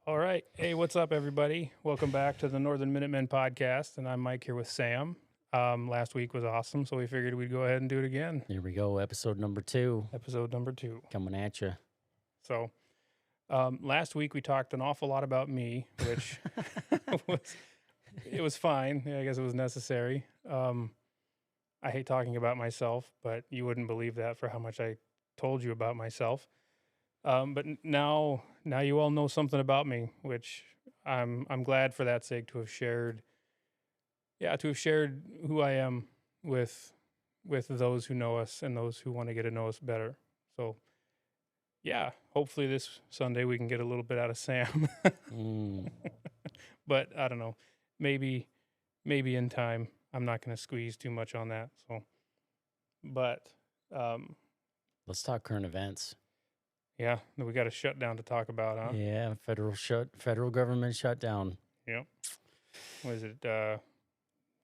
All right. Hey, what's up, everybody? Welcome back to the Northern Minutemen podcast, and I'm Mike here with Sam. Last week was awesome, so we figured we'd go ahead and do it again. Here we go, episode number 2, Episode number 2. coming at you. So, last week we talked an awful lot about me, which was fine. Yeah, I guess it was necessary. I hate talking about myself, but you wouldn't believe that for how much I told you about myself. But now you all know something about me, which I'm glad for that sake to have shared. Yeah, to have shared who I am with those who know us and those who want to get to know us better. So, yeah, hopefully this Sunday we can get a little bit out of Sam. But I don't know, maybe in time. I'm not going to squeeze too much on that. So, but Let's talk current events. yeah, we got a shutdown to talk about, huh? Yeah, federal government shutdown. Yep. What is it?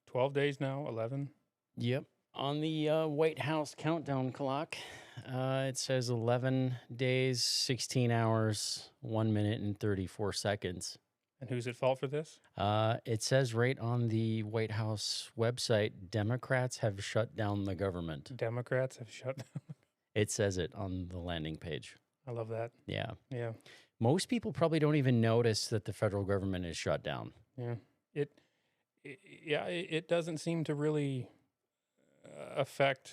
12 days now? 11? Yep. On the White House countdown clock, it says 11 days, 16 hours, 1 minute, and 34 seconds. And who's at fault for this? It says right on the White House website, Democrats have shut down the government. Democrats have shut down. It says it on the landing page. I love that. Yeah. Yeah. Most people probably don't even notice that the federal government is shut down. Yeah. It doesn't seem to really affect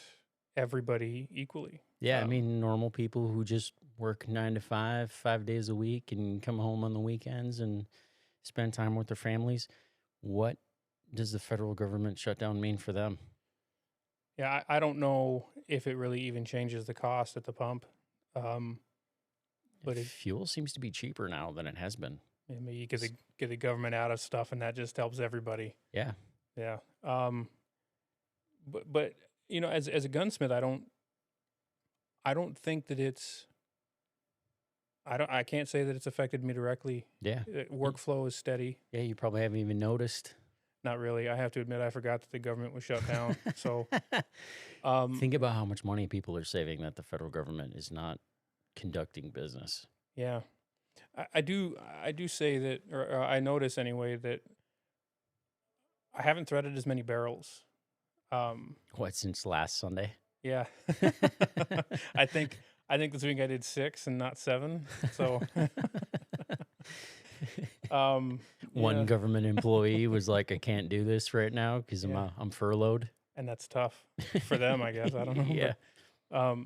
everybody equally. Yeah, I mean, normal people who just work 9 to 5, 5 days a week and come home on the weekends and spend time with their families. What does the federal government shutdown mean for them? Yeah, I don't know if it really even changes the cost at the pump. But Fuel seems to be cheaper now than it has been. maybe you get the government out of stuff, and that just helps everybody. Yeah. Yeah. But you know, as a gunsmith, I don't think that it's. I can't say that it's affected me directly. Yeah. Workflow is steady. Yeah, you probably haven't even noticed. Not really. I have to admit, I forgot that the government was shut down. So, think about how much money people are saving that the federal government is not conducting business. Yeah, I do say that, or I notice anyway that I haven't threaded as many barrels. What, since last Sunday? Yeah, I think this week I did 6 and not 7. So, One government employee was like, "I can't do this right now because I'm furloughed," and that's tough for them, I guess. I don't know. Yeah. But,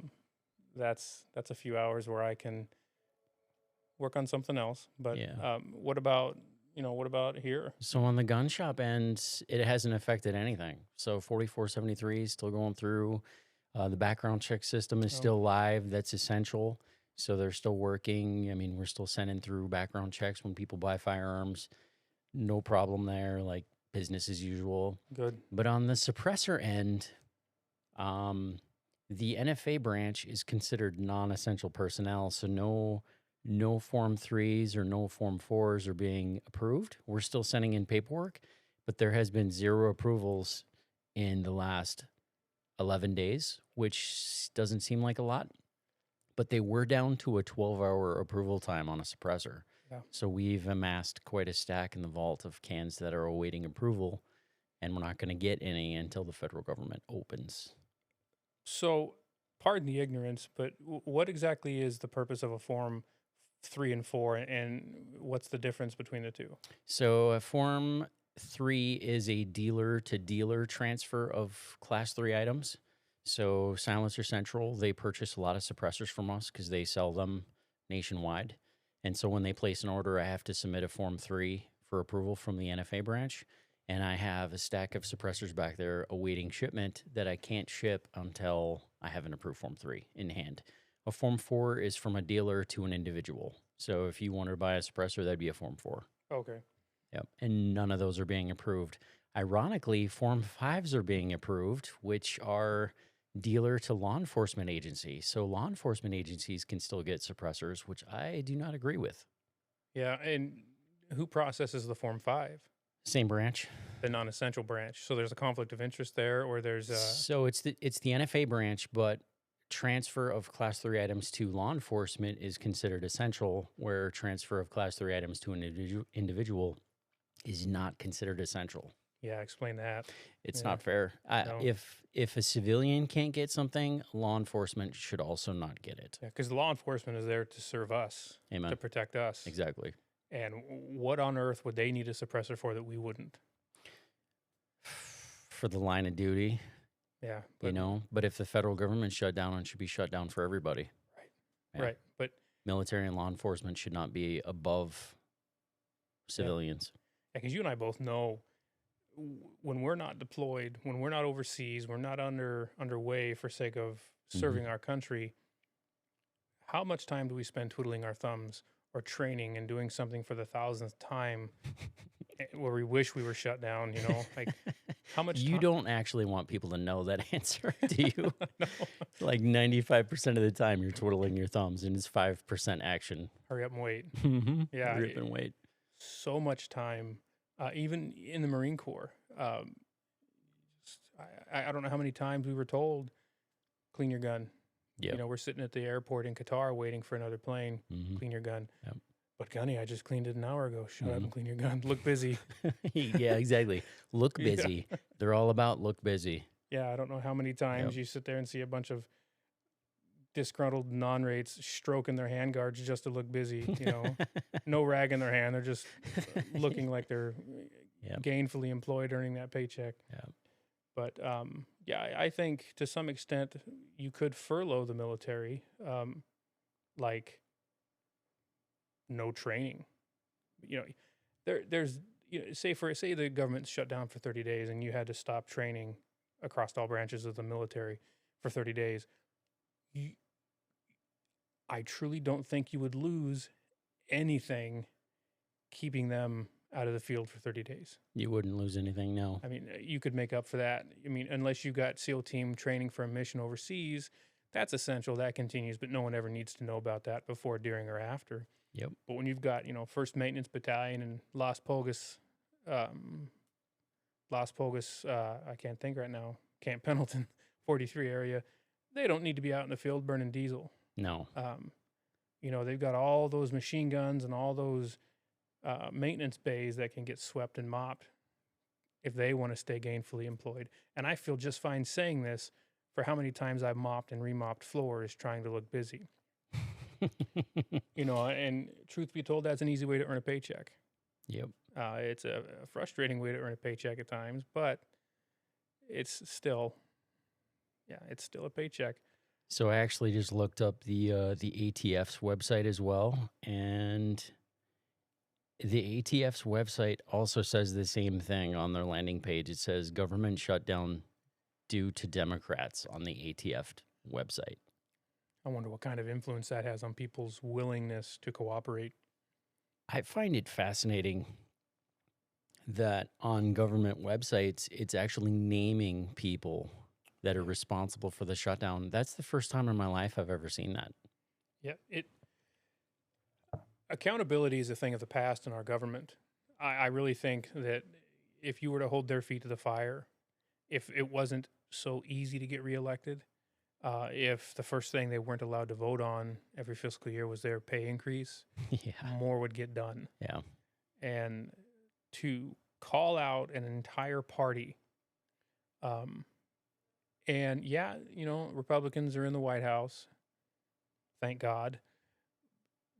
that's a few hours where I can work on something else. But Yeah. what about here? So on the gun shop end, it hasn't affected anything. So 4473 is still going through. The background check system is still live. That's essential. So they're still working. I mean, we're still sending through background checks when people buy firearms. No problem there, like business as usual. Good. But on the suppressor end, the NFA branch is considered non-essential personnel. So no Form 3s or no Form 4s are being approved. We're still sending in paperwork, but there has been 0 approvals in the last 11 days, which doesn't seem like a lot, but they were down to a 12-hour approval time on a suppressor. Yeah. So we've amassed quite a stack in the vault of cans that are awaiting approval, and we're not going to get any until the federal government opens. So, pardon the ignorance, but what exactly is the purpose of a Form 3 and 4, and what's the difference between the two? So a Form 3 is a dealer-to-dealer transfer of Class 3 items. So Silencer Central, they purchase a lot of suppressors from us because they sell them nationwide. And so when they place an order, I have to submit a Form 3 for approval from the NFA branch. And I have a stack of suppressors back there awaiting shipment that I can't ship until I have an approved Form 3 in hand. A Form 4 is from a dealer to an individual. So if you wanted to buy a suppressor, that'd be a Form 4. Okay. Yep. And none of those are being approved. Ironically, Form 5s are being approved, which are dealer to law enforcement agency. So law enforcement agencies can still get suppressors, which I do not agree with. Yeah, and who processes the Form 5? Same branch. The non-essential branch. So there's a conflict of interest there, or there's a... So it's the NFA branch, but transfer of class 3 items to law enforcement is considered essential, where transfer of class 3 items to an individual is not considered essential. Yeah, explain that. It's Yeah, not fair. no. If a civilian can't get something, law enforcement should also not get it. Yeah, because law enforcement is there to serve us, to Amen. protect us. Exactly. And what on earth would they need a suppressor for that we wouldn't? For the line of duty, Yeah, you know. But if the federal government shut down, it should be shut down for everybody. Right. Yeah. Right. But Military and law enforcement should not be above civilians. yeah, because you and I both know when we're not deployed, when we're not overseas, we're not underway for sake of serving our country. How much time do we spend twiddling our thumbs or training and doing something for the thousandth time where we wish we were shut down? You know, like how much? You don't actually want people to know that answer, do you? No. Like 95% of the time, you're twiddling your thumbs, and it's 5% action. Hurry up and wait. Yeah, hurry up and wait. So much time, even in the Marine Corps. I don't know how many times we were told, clean your gun. Yep. You know, we're sitting at the airport in Qatar waiting for another plane. Clean your gun. Yep. But Gunny, I just cleaned it an hour ago. Shut up and clean your gun. Look busy. Yeah, exactly. Look Yeah. busy. They're all about look busy. Yeah, I don't know how many times Yep. you sit there and see a bunch of disgruntled non-rates stroking their handguards just to look busy. You know, no rag in their hand. They're just looking like they're Yep. gainfully employed, earning that paycheck. Yep. But yeah, I think to some extent you could furlough the military, like no training. You know, there's say the government's shut down for 30 days and you had to stop training across all branches of the military for 30 days. I truly don't think you would lose anything keeping them out of the field for 30 days. You wouldn't lose anything, no. I mean, you could make up for that. I mean, unless you got SEAL team training for a mission overseas, that's essential. That continues, but no one ever needs to know about that before, during, or after. Yep. But when you've got, 1st Maintenance Battalion in Las Pulgas, I can't think right now, Camp Pendleton, 43 area, they don't need to be out in the field burning diesel. No. They've got all those machine guns and all those maintenance bays that can get swept and mopped if they want to stay gainfully employed. And I feel just fine saying this for how many times I've mopped and remopped floors trying to look busy. And truth be told, that's an easy way to earn a paycheck. Yep. It's a frustrating way to earn a paycheck at times, but it's still a paycheck. So I actually just looked up the ATF's website as well, and the ATF's website also says the same thing on their landing page. It says government shutdown due to Democrats on the ATF website. I wonder what kind of influence that has on people's willingness to cooperate. I find it fascinating that on government websites, it's actually naming people that are responsible for the shutdown. That's the first time in my life I've ever seen that. Yeah, accountability is a thing of the past in our government. I really think that if you were to hold their feet to the fire, if it wasn't so easy to get reelected, if the first thing they weren't allowed to vote on every fiscal year was their pay increase, more would get done. Yeah. And to call out an entire party, Republicans are in the White House, thank God.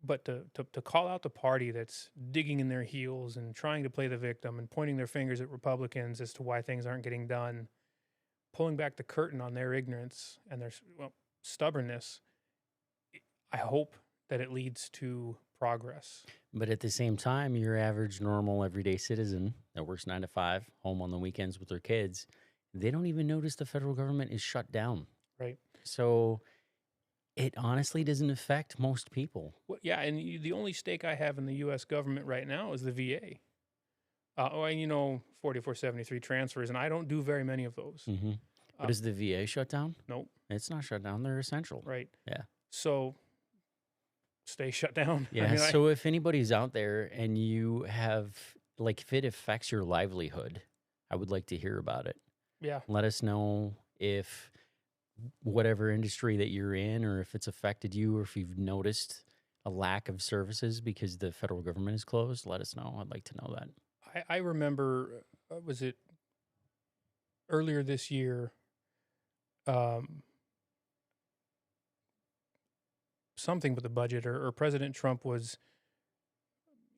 But to call out the party that's digging in their heels and trying to play the victim and pointing their fingers at Republicans as to why things aren't getting done, pulling back the curtain on their ignorance and their stubbornness, I hope that it leads to progress. But at the same time, your average, normal, everyday citizen that works 9 to 5, home on the weekends with their kids, they don't even notice the federal government is shut down. Right. So it honestly doesn't affect most people. Well, yeah, and the only stake I have in the U.S. government right now is the VA. 4473 transfers, and I don't do very many of those. Mm-hmm. But is the VA shut down? Nope. It's not shut down. They're essential. Right. Yeah. So stay shut down. Yeah. So if anybody's out there and you have, if it affects your livelihood, I would like to hear about it. Yeah. Let us know if whatever industry that you're in, or if it's affected you, or if you've noticed a lack of services because the federal government is closed, let us know. I'd like to know that. I remember, was it earlier this year? Um, Something with the budget, or President Trump was,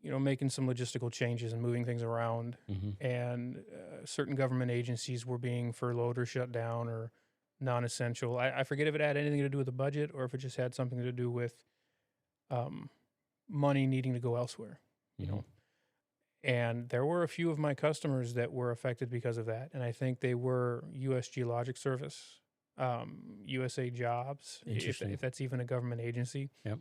making some logistical changes and moving things around, Hmm. and certain government agencies were being furloughed or shut down or non-essential. I forget if it had anything to do with the budget or if it just had something to do with um, money needing to go elsewhere. You Hmm. know, and there were a few of my customers that were affected because of that, and I think they were U.S. Geologic Service, USA Jobs, Interesting. if that's even a government agency. Yep.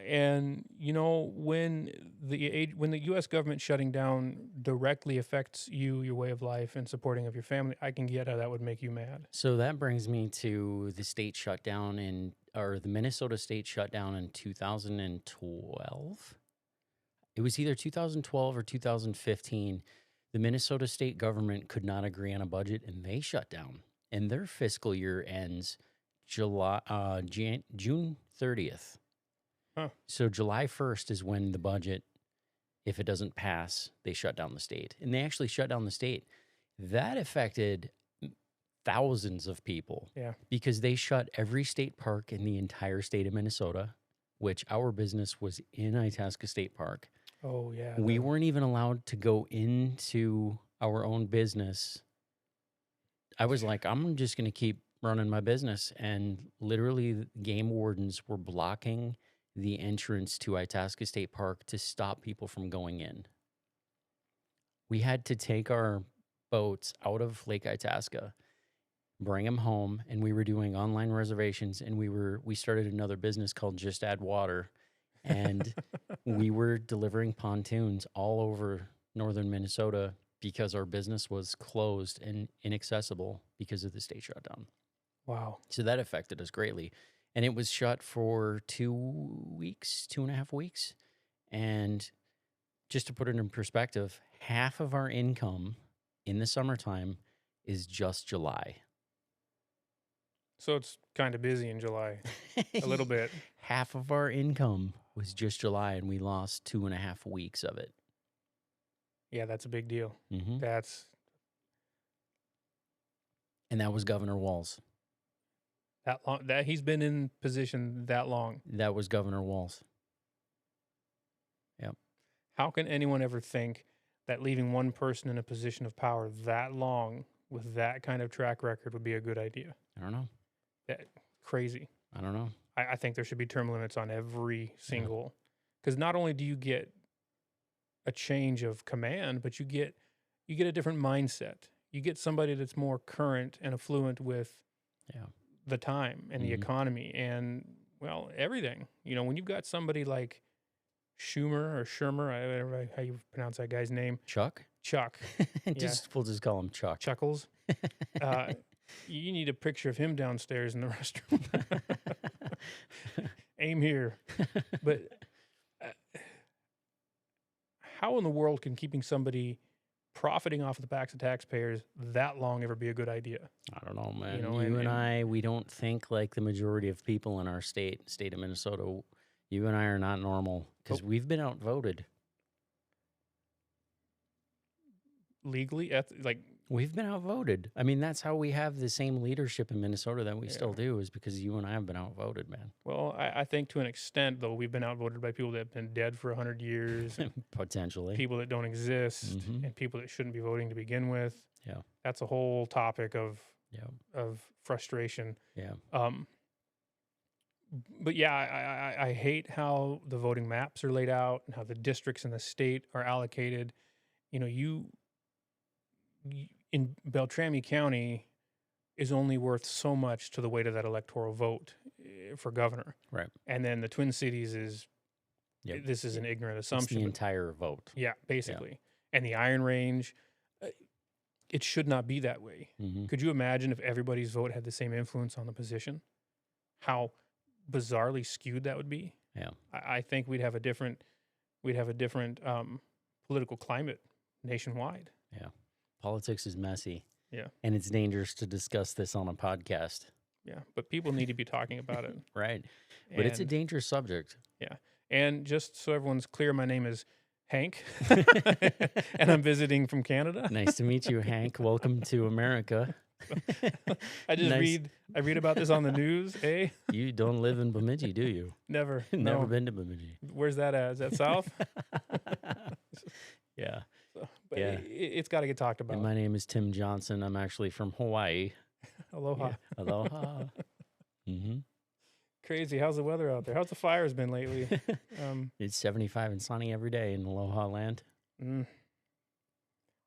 And when the U.S. government shutting down directly affects you, your way of life, and supporting of your family, I can get how that would make you mad. So that brings me to the state shutdown or the Minnesota state shutdown in 2012. It was either 2012 or 2015. The Minnesota state government could not agree on a budget and they shut down. And their fiscal year ends June 30th. Huh. So July 1st is when the budget, if it doesn't pass, they shut down the state. And they actually shut down the state. That affected thousands of people. Yeah. Because they shut every state park in the entire state of Minnesota, which our business was in Itasca State Park. Oh, yeah. We weren't even allowed to go into our own business. I was like, I'm just going to keep running my business. And literally, the game wardens were blocking the entrance to Itasca State Park to stop people from going in. We had to take our boats out of Lake Itasca, bring them home, and we were doing online reservations, and we started another business called Just Add Water, and we were delivering pontoons all over northern Minnesota because our business was closed and inaccessible because of the state shutdown. Wow. So that affected us greatly. And it was shut for 2.5 weeks. And just to put it in perspective, half of our income in the summertime is just July. So it's kind of busy in July, a little bit. Half of our income was just July, and we lost 2.5 weeks of it. Yeah, that's a big deal. Mm-hmm. And that was Governor Walz. That long, that he's been in position that long. That was Governor Walz. Yep. How can anyone ever think that leaving one person in a position of power that long with that kind of track record would be a good idea? I don't know. Crazy. I don't know. I think there should be term limits on every single, because not only do you get a change of command, but you get a different mindset. You get somebody that's more current and affluent with the time and the economy and, well, everything. When you've got somebody like Schumer, whatever how you pronounce that guy's name. Chuck? We'll just call him Chuck. Chuckles. You need a picture of him downstairs in the restroom. Aim here. But how in the world can keeping somebody profiting off of the backs of taxpayers that long ever be a good idea? I don't know, man. You and I, we don't think like the majority of people in our state of Minnesota. You and I are not normal because we've been outvoted. Legally? We've been outvoted. I mean, that's how we have the same leadership in Minnesota that we still do, is because you and I have been outvoted, man. Well, I think to an extent, though, we've been outvoted by people that have been dead for 100 years. Potentially. People that don't exist, and people that shouldn't be voting to begin with. Yeah. That's a whole topic of frustration. Yeah. But yeah, I hate how the voting maps are laid out and how the districts in the state are allocated. In Beltrami County is only worth so much to the weight of that electoral vote for governor. Right. And then the Twin Cities is, this is an ignorant assumption. It's the entire vote. Yeah, basically. Yeah. And the Iron Range, it should not be that way. Could you imagine if everybody's vote had the same influence on the position? How bizarrely skewed that would be? Yeah. I think we'd have a different political climate nationwide. Yeah. Politics is messy. Yeah. And it's dangerous to discuss this on a podcast. Yeah, but people need to be talking about it. Right. But it's a And dangerous subject. yeah. And just so everyone's clear, my name is Hank, and I'm visiting from Canada. Nice to meet you, Hank. Welcome to America. I just Nice. I read about this on the news, eh? You don't live in Bemidji, do you? Never. Never No. been to Bemidji. Where's that at? Is that south? Yeah. So, but Yeah. it's got to get talked And about. my name is Tim Johnson. I'm actually from Hawaii. Aloha. Yeah. Aloha. Mm-hmm. Crazy. How's the weather out there? How's the fires been lately? It's 75 and sunny every day in Aloha land. I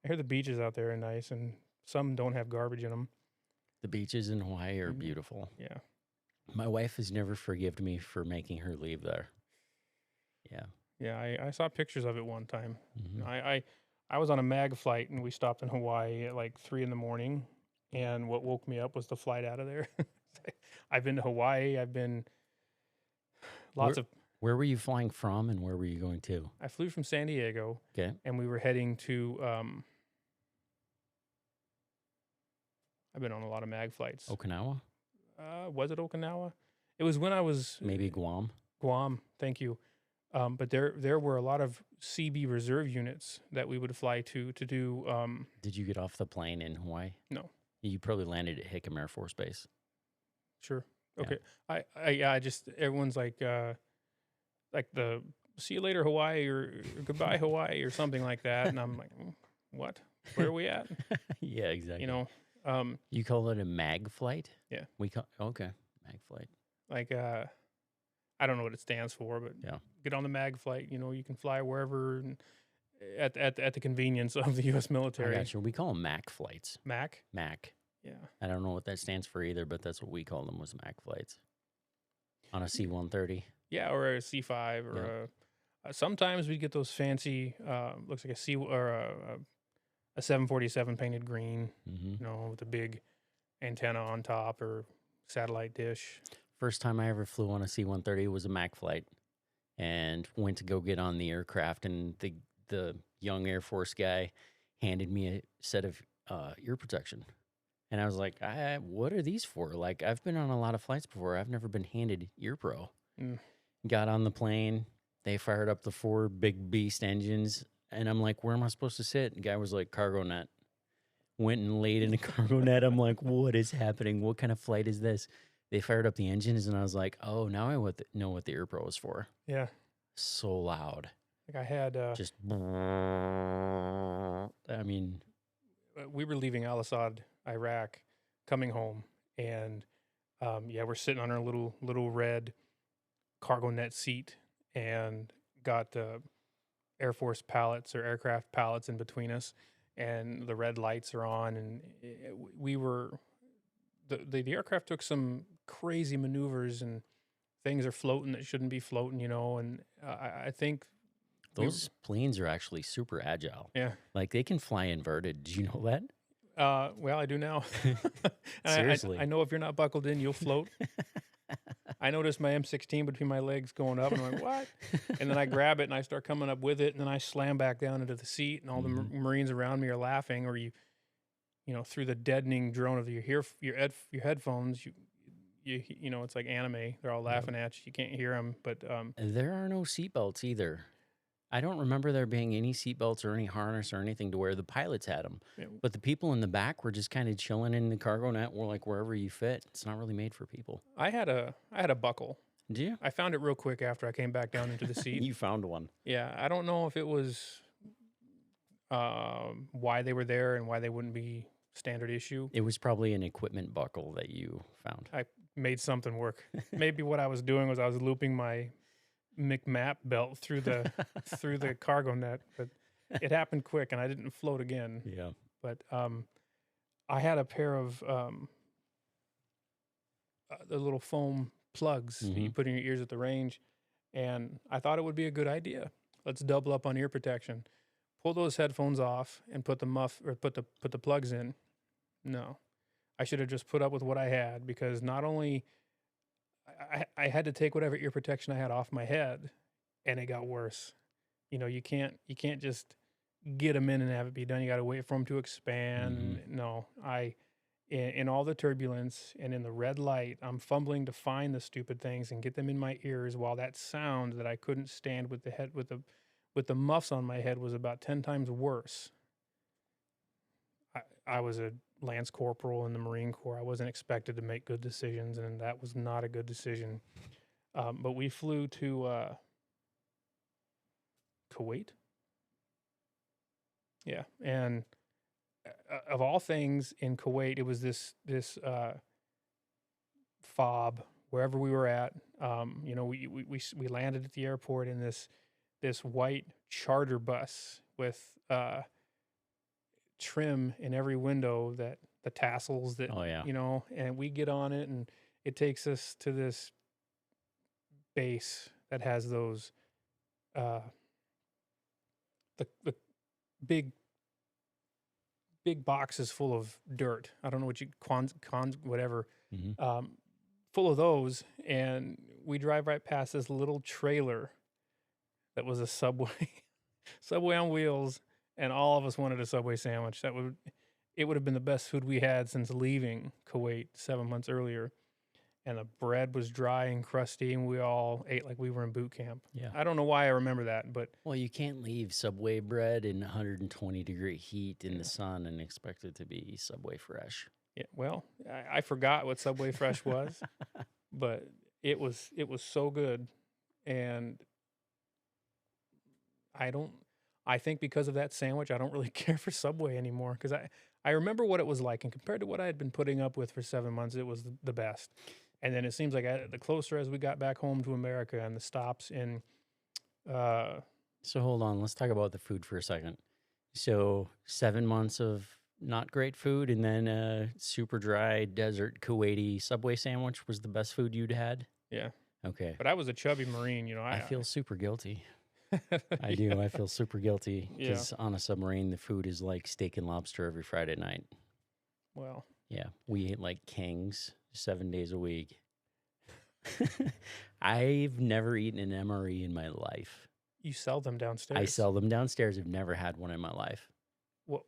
hear the beaches out there are nice, and some don't have garbage in them. The beaches in Hawaii are beautiful. Yeah. My wife has never forgiven me for making her leave there. Yeah. Yeah, I saw pictures of it one time. Mhm. I was on a mag flight, and we stopped in Hawaii at like 3 in the morning, and what woke me up was the flight out of there. I've been to Hawaii. I've been Where were you flying from and where were you going to? I flew from San Diego, Okay. and we were heading to I've been on a lot of mag flights. Okinawa? Was it Okinawa? It was when I was Maybe Guam? Guam. Thank you. But there were a lot of CB reserve units that we would fly to do. Did you get off the plane in Hawaii? No. You probably landed at Hickam Air Force Base. Sure. Yeah. Okay. I just everyone's like the see you later Hawaii or goodbye Hawaii or something like that, and I'm like, what? Where are we at? Yeah, exactly. You know. You call it a mag flight? Yeah. Okay, mag flight. Like I don't know what it stands for, but Yeah. get on the mag flight. You know, you can fly wherever and at the convenience of the U.S. I military. got you. We call them MAC flights. Mac. MAC. Yeah. I don't know what that stands for either, but that's what we call them, was MAC flights. On a C-130. Yeah, or a C5 or sometimes we get those fancy looks like a C or a 747 painted green, Mm-hmm. you know, with a big antenna on top or satellite dish. First time I ever flew on a C-130 was a MAC flight, and went to go get on the aircraft, and the young Air Force guy handed me a set of ear protection. And I was like, what are these for? Like, I've been on a lot of flights before. I've never been handed Ear Pro. Got on the plane. They fired up the 4 big beast engines. And I'm like, where am I supposed to sit? The guy was like, cargo net. Went and laid in a cargo net. I'm like, what is happening? What kind of flight is this? They fired up the engines, and I was like, oh, now I know what the Ear Pro is for. Yeah. So loud. Like I had Just, I mean, we were leaving Al Assad, Iraq, coming home, and we're sitting on our little red cargo net seat, and got Air Force pallets or aircraft pallets in between us, and the red lights are on, and we were the aircraft took some crazy maneuvers, and things are floating that shouldn't be floating, you know, and I think those planes are actually super agile. Yeah. Like, they can fly inverted. Did you know that? Well, I do now. Seriously. I know if you're not buckled in, you'll float. I noticed my M16 between my legs going up, and I'm like, what? And then I grab it, and I start coming up with it, and then I slam back down into the seat, and all the Marines around me are laughing, or you know, through the deadening drone of your headphones, you know, it's like anime. They're all laughing at you. You can't hear them, but there are no seatbelts either. I don't remember there being any seatbelts or any harness or anything to where the pilots had them. Yeah. But the people in the back were just kind of chilling in the cargo net, or like wherever you fit. It's not really made for people. I had a buckle. Do you? I found it real quick after I came back down into the seat. You found one. Yeah, I don't know if it was why they were there and why they wouldn't be standard issue. It was probably an equipment buckle that you found. I made something work. Maybe what I was doing was I was looping my McMap belt through the cargo net, but it happened quick and I didn't float again. Yeah. But I had a pair of the little foam plugs that you put in your ears at the range, and I thought it would be a good idea. Let's double up on ear protection. Pull those headphones off and put the plugs in. No, I should have just put up with what I had, because not only I had to take whatever ear protection I had off my head, and it got worse. You know, you can't just get them in and have it be done. You got to wait for them to expand. No, in all the turbulence and in the red light, I'm fumbling to find the stupid things and get them in my ears while that sound that I couldn't stand with the muffs on my head was about 10 times worse. I was a lance corporal in the Marine Corps. I wasn't expected to make good decisions, and that was not a good decision. But we flew to Kuwait. Yeah, and of all things in Kuwait, it was this fob wherever we were at. We landed at the airport in this white charter bus with trim in every window, that the tassels that Oh yeah. and we get on it, and it takes us to this base that has those the big boxes full of dirt. I don't know what you whatever, Hmm. full of those, and we drive right past this little trailer that was a Subway, Subway on wheels, and all of us wanted a Subway sandwich. It would have been the best food we had since leaving Kuwait 7 months earlier. And the bread was dry and crusty, and we all ate like we were in boot camp. Yeah. I don't know why I remember that, but Well, you can't leave Subway bread in 120-degree heat in the sun and expect it to be Subway fresh. yeah, well, I forgot what Subway Fresh was, but it was so good, and I think because of that sandwich, I don't really care for Subway anymore, because I remember what it was like, and compared to what I had been putting up with for 7 months, it was the best. And then it seems like the closer as we got back home to America and the stops in, So hold on, let's talk about the food for a second. So 7 months of not great food, and then a super dry desert Kuwaiti Subway sandwich was the best food you'd had? yeah. Okay. But I was a chubby Marine, I feel super guilty. I do. I feel super guilty Yeah. because on a submarine, the food is like steak and lobster every Friday night. Well, Yeah, we ate like kings 7 days a week. I've never eaten an MRE in my life. you sell them downstairs. I sell them downstairs. I've never had one in my life. Well,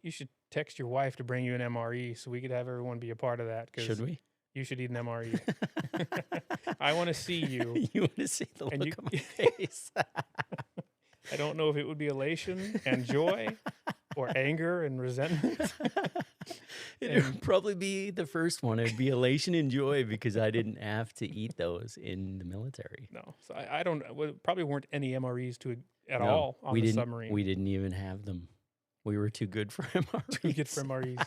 you should text your wife to bring you an MRE so we could have everyone be a part of that. Should Because we? you should eat an MRE. I want to see you. You want to see the And look on my face? I don't know if it would be elation and joy or anger and resentment. It would probably be the first one. It'd be elation and joy because I didn't have to eat those in the military. No, so I don't. Well, probably weren't any MREs at No, all on we the didn't. submarine. We didn't even have them. We were too good for MREs. Too good for MREs.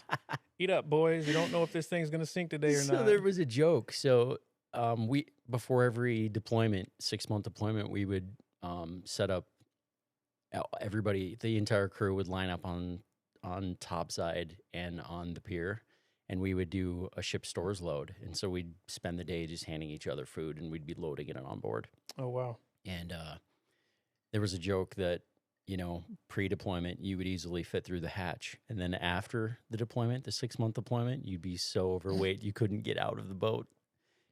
Eat up, boys. You don't know if this thing's gonna sink today or So not. there was a joke. So we before every deployment, 6-month deployment, we would set up everybody, the entire crew would line up on topside and on the pier, and we would do a ship stores load. And so we'd spend the day just handing each other food, and we'd be loading it on board. Oh wow. And there was a joke that, pre-deployment, you would easily fit through the hatch. And then after the deployment, the 6-month deployment, you'd be so overweight you couldn't get out of the boat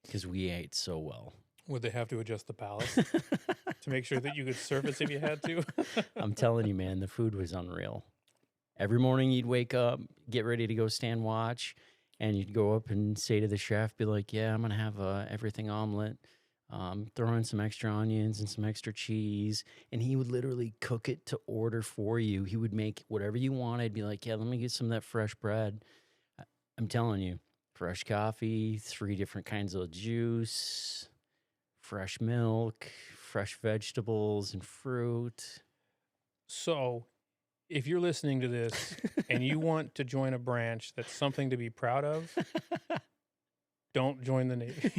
because we ate so well. Would they have to adjust the ballast to make sure that you could surface if you had to? I'm telling you, man, the food was unreal. Every morning you'd wake up, get ready to go stand watch, and you'd go up and say to the chef, be like, yeah, I'm going to have everything omelet. Throw in some extra onions and some extra cheese, and he would literally cook it to order for you. He would make whatever you wanted. Be like, yeah, let me get some of that fresh bread. I'm telling you, fresh coffee, 3 different kinds of juice, fresh milk, fresh vegetables and fruit. So, if you're listening to this and you want to join a branch that's something to be proud of, don't join the Navy.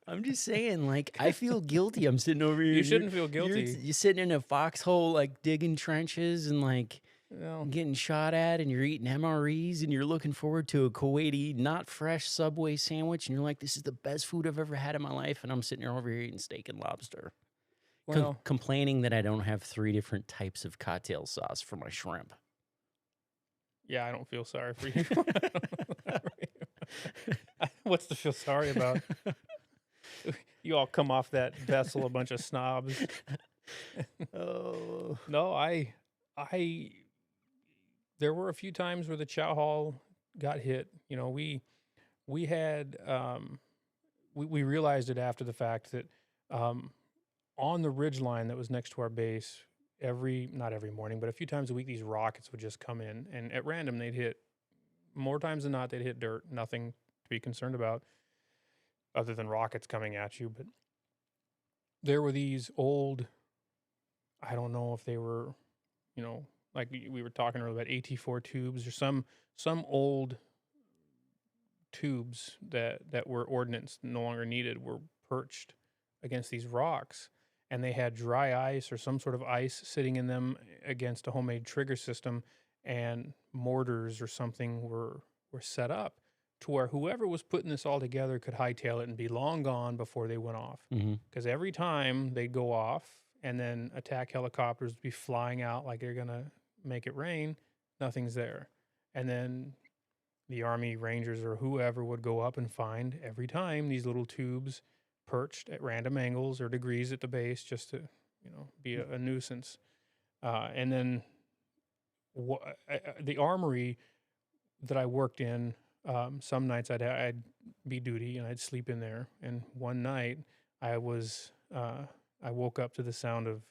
I'm just saying, like, I feel guilty. I'm sitting over here. You shouldn't feel guilty. You're sitting in a foxhole, like, digging trenches and, like, Well, getting shot at, and you're eating MREs, and you're looking forward to a Kuwaiti, not fresh Subway sandwich, and you're like, this is the best food I've ever had in my life, and I'm sitting here over here eating steak and lobster. well, Complaining that I don't have 3 different types of cocktail sauce for my shrimp. yeah, I don't feel sorry for you. What's to feel sorry about? You all come off that vessel a bunch of snobs. Oh. No, there were a few times where the chow hall got hit. You know, we had we realized it after the fact that um, on the ridge line that was next to our base, not every morning, but a few times a week, these rockets would just come in, and at random they'd hit. More times than not, they'd hit dirt. Nothing to be concerned about, other than rockets coming at you. But there were these old. I don't know if they were, you know, like we were talking earlier about AT4 tubes or some old tubes that were ordnance no longer needed were perched against these rocks, and they had dry ice or some sort of ice sitting in them against a homemade trigger system, and mortars or something were set up to where whoever was putting this all together could hightail it and be long gone before they went off. Mm-hmm. Because every time they'd go off and then attack helicopters would be flying out like they're gonna make it rain, nothing's there. And then the Army Rangers or whoever would go up and find every time these little tubes perched at random angles or degrees at the base just to, you know, be a nuisance. And then the armory that I worked in, some nights I'd be duty and I'd sleep in there. And one night I woke up to the sound of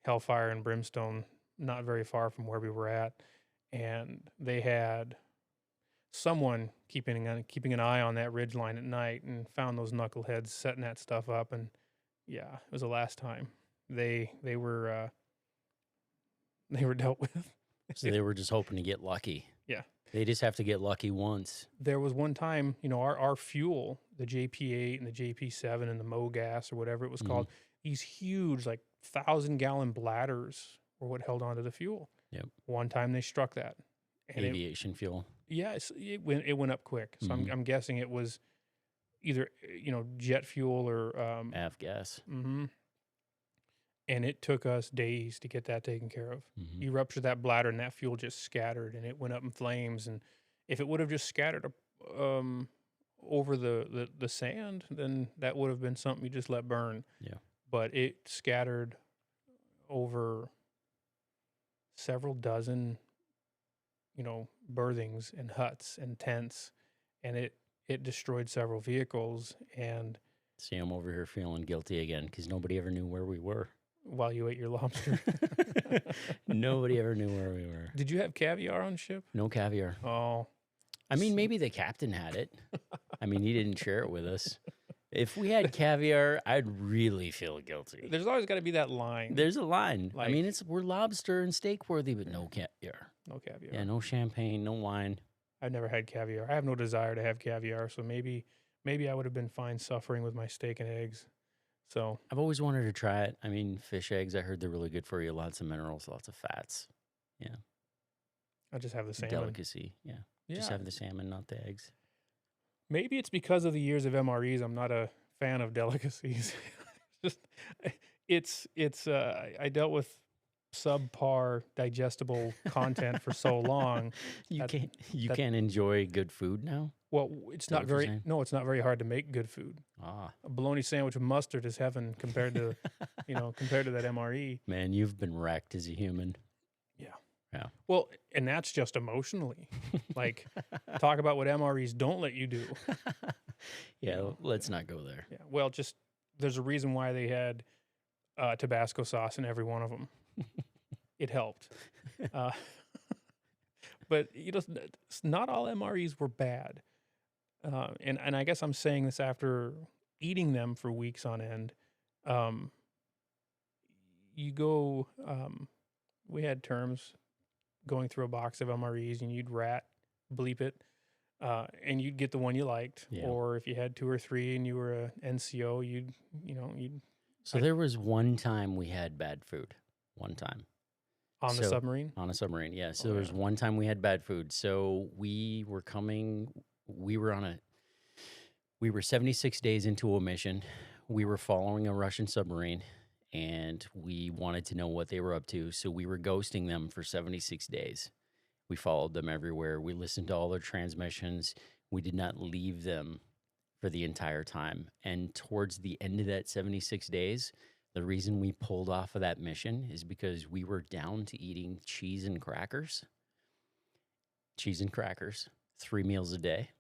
hellfire and brimstone not very far from where we were at, and they had someone keeping an eye on that ridge line at night and found those knuckleheads setting that stuff up. And yeah, it was the last time they were dealt with. So they were just hoping to get lucky. Yeah. They just have to get lucky once. There was one time, you know, our fuel, the JP8 and the JP7 and the MoGas or whatever it was called, these huge, like 1,000-gallon bladders were what held onto the fuel. Yep. One time they struck that. And Aviation fuel. Yes, it went up quick. So I'm guessing it was either, you know, jet fuel or Avgas. And it took us days to get that taken care of. You ruptured that bladder and that fuel just scattered and it went up in flames. And if it would have just scattered over the sand, then that would have been something you just let burn. Yeah. But it scattered over several dozen, you know, berthings and huts and tents, and it destroyed several vehicles. And see, I'm over here feeling guilty again because nobody ever knew where we were. While you ate your lobster. Nobody ever knew where we were. Did you have caviar on ship? No caviar. Oh. I mean, maybe the captain had it. I mean, he didn't share it with us. If we had caviar, I'd really feel guilty. There's always got to be that line. There's a line. Like, I mean, we're lobster and steak worthy, but no caviar. No caviar. Yeah, no champagne, no wine. I've never had caviar. I have no desire to have caviar, so maybe I would have been fine suffering with my steak and eggs. So I've always wanted to try it. I mean, fish eggs, I heard they're really good for you. Lots of minerals, lots of fats. Yeah. I'll just have the salmon. Delicacy. Yeah. Just have the salmon, not the eggs. Maybe it's because of the years of MREs. I'm not a fan of delicacies. I dealt with subpar digestible content for so long. You can't enjoy good food now? Well, it's not very hard to make good food. A bologna sandwich with mustard is heaven compared to, compared to that MRE. Man, you've been wrecked as a human. Yeah. Well, and that's just emotionally. Like, talk about what MREs don't let you do. Yeah, let's not go there. Yeah. Well, just there's a reason why they had Tabasco sauce in every one of them. It helped. But not all MREs were bad. And I guess I'm saying this after eating them for weeks on end. We had terms going through a box of MREs, and you'd bleep it, and you'd get the one you liked. Yeah. Or if you had 2 or 3 and you were a NCO, So there was one time we had bad food. One time. On the submarine? On a submarine, yeah. So there was one time we had bad food. So we were 76 days into a mission. We were following a Russian submarine, and we wanted to know what they were up to. So we were ghosting them for 76 days. We followed them everywhere. We listened to all their transmissions. We did not leave them for the entire time. And towards the end of that 76 days, the reason we pulled off of that mission is because we were down to eating cheese and crackers. cheese and crackers, 3 meals a day.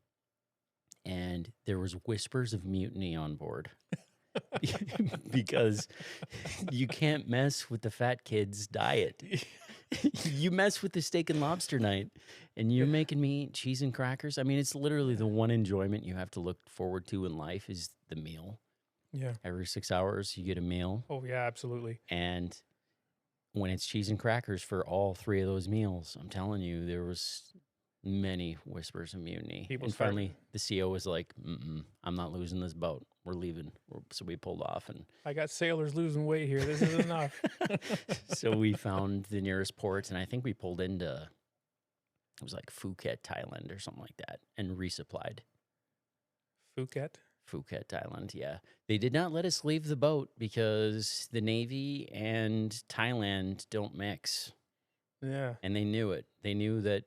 And there was whispers of mutiny on board because you can't mess with the fat kids' diet. You mess with the steak and lobster night and you're making me eat cheese and crackers. I mean, it's literally the one enjoyment you have to look forward to in life is the meal. Yeah. Every 6 hours, you get a meal. Oh, yeah, absolutely. And when it's cheese and crackers for all 3 of those meals, I'm telling you, there was many whispers of mutiny. People And start- finally, the CO was like, I'm not losing this boat. We're leaving. So we pulled off. And I got sailors losing weight here. This is enough. so we found the nearest ports, and I think we pulled into, it was like Phuket, Thailand or something like that, and resupplied. Phuket? Phuket, Thailand, yeah. They did not let us leave the boat because the Navy and Thailand don't mix. Yeah. And they knew it. They knew that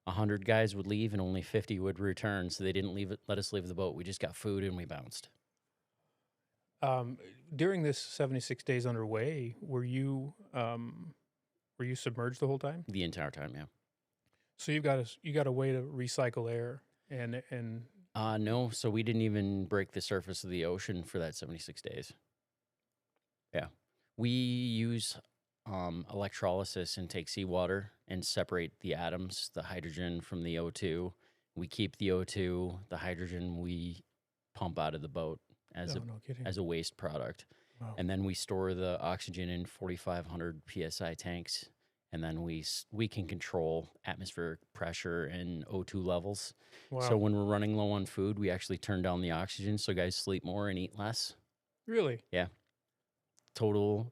100 guys would leave and only 50 would return, so they didn't let us leave the boat. We just got food and we bounced. During this 76 days underway, were you submerged the whole time? The entire time, yeah. So you got a way to recycle air and No, so we didn't even break the surface of the ocean for that 76 days. Yeah. We use electrolysis and take seawater and separate the atoms, the hydrogen from the O2. We keep the O2, the hydrogen we pump out of the boat as no kidding. as a waste product. Wow. And then we store the oxygen in 4,500 PSI tanks. And then we can control atmospheric pressure and O2 levels. Wow. So when we're running low on food, we actually turn down the oxygen so guys sleep more and eat less. Really? Yeah. Total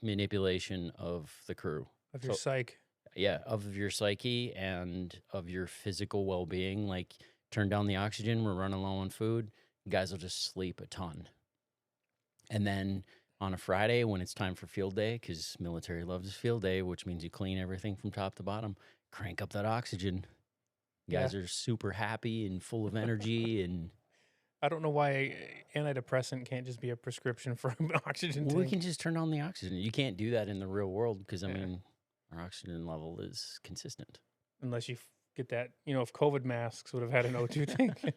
manipulation of the crew. Of your psyche. Yeah, of your psyche and of your physical well-being. Like, turn down the oxygen, we're running low on food, guys will just sleep a ton. And then on a Friday when it's time for field day, because military loves field day, which means you clean everything from top to bottom, crank up that oxygen. Guys are super happy and full of energy. And I don't know why antidepressant can't just be a prescription for an oxygen tank. we can just turn on the oxygen. You can't do that in the real world because, I mean, our oxygen level is consistent. Unless you get that, if COVID masks would have had an O2 tank.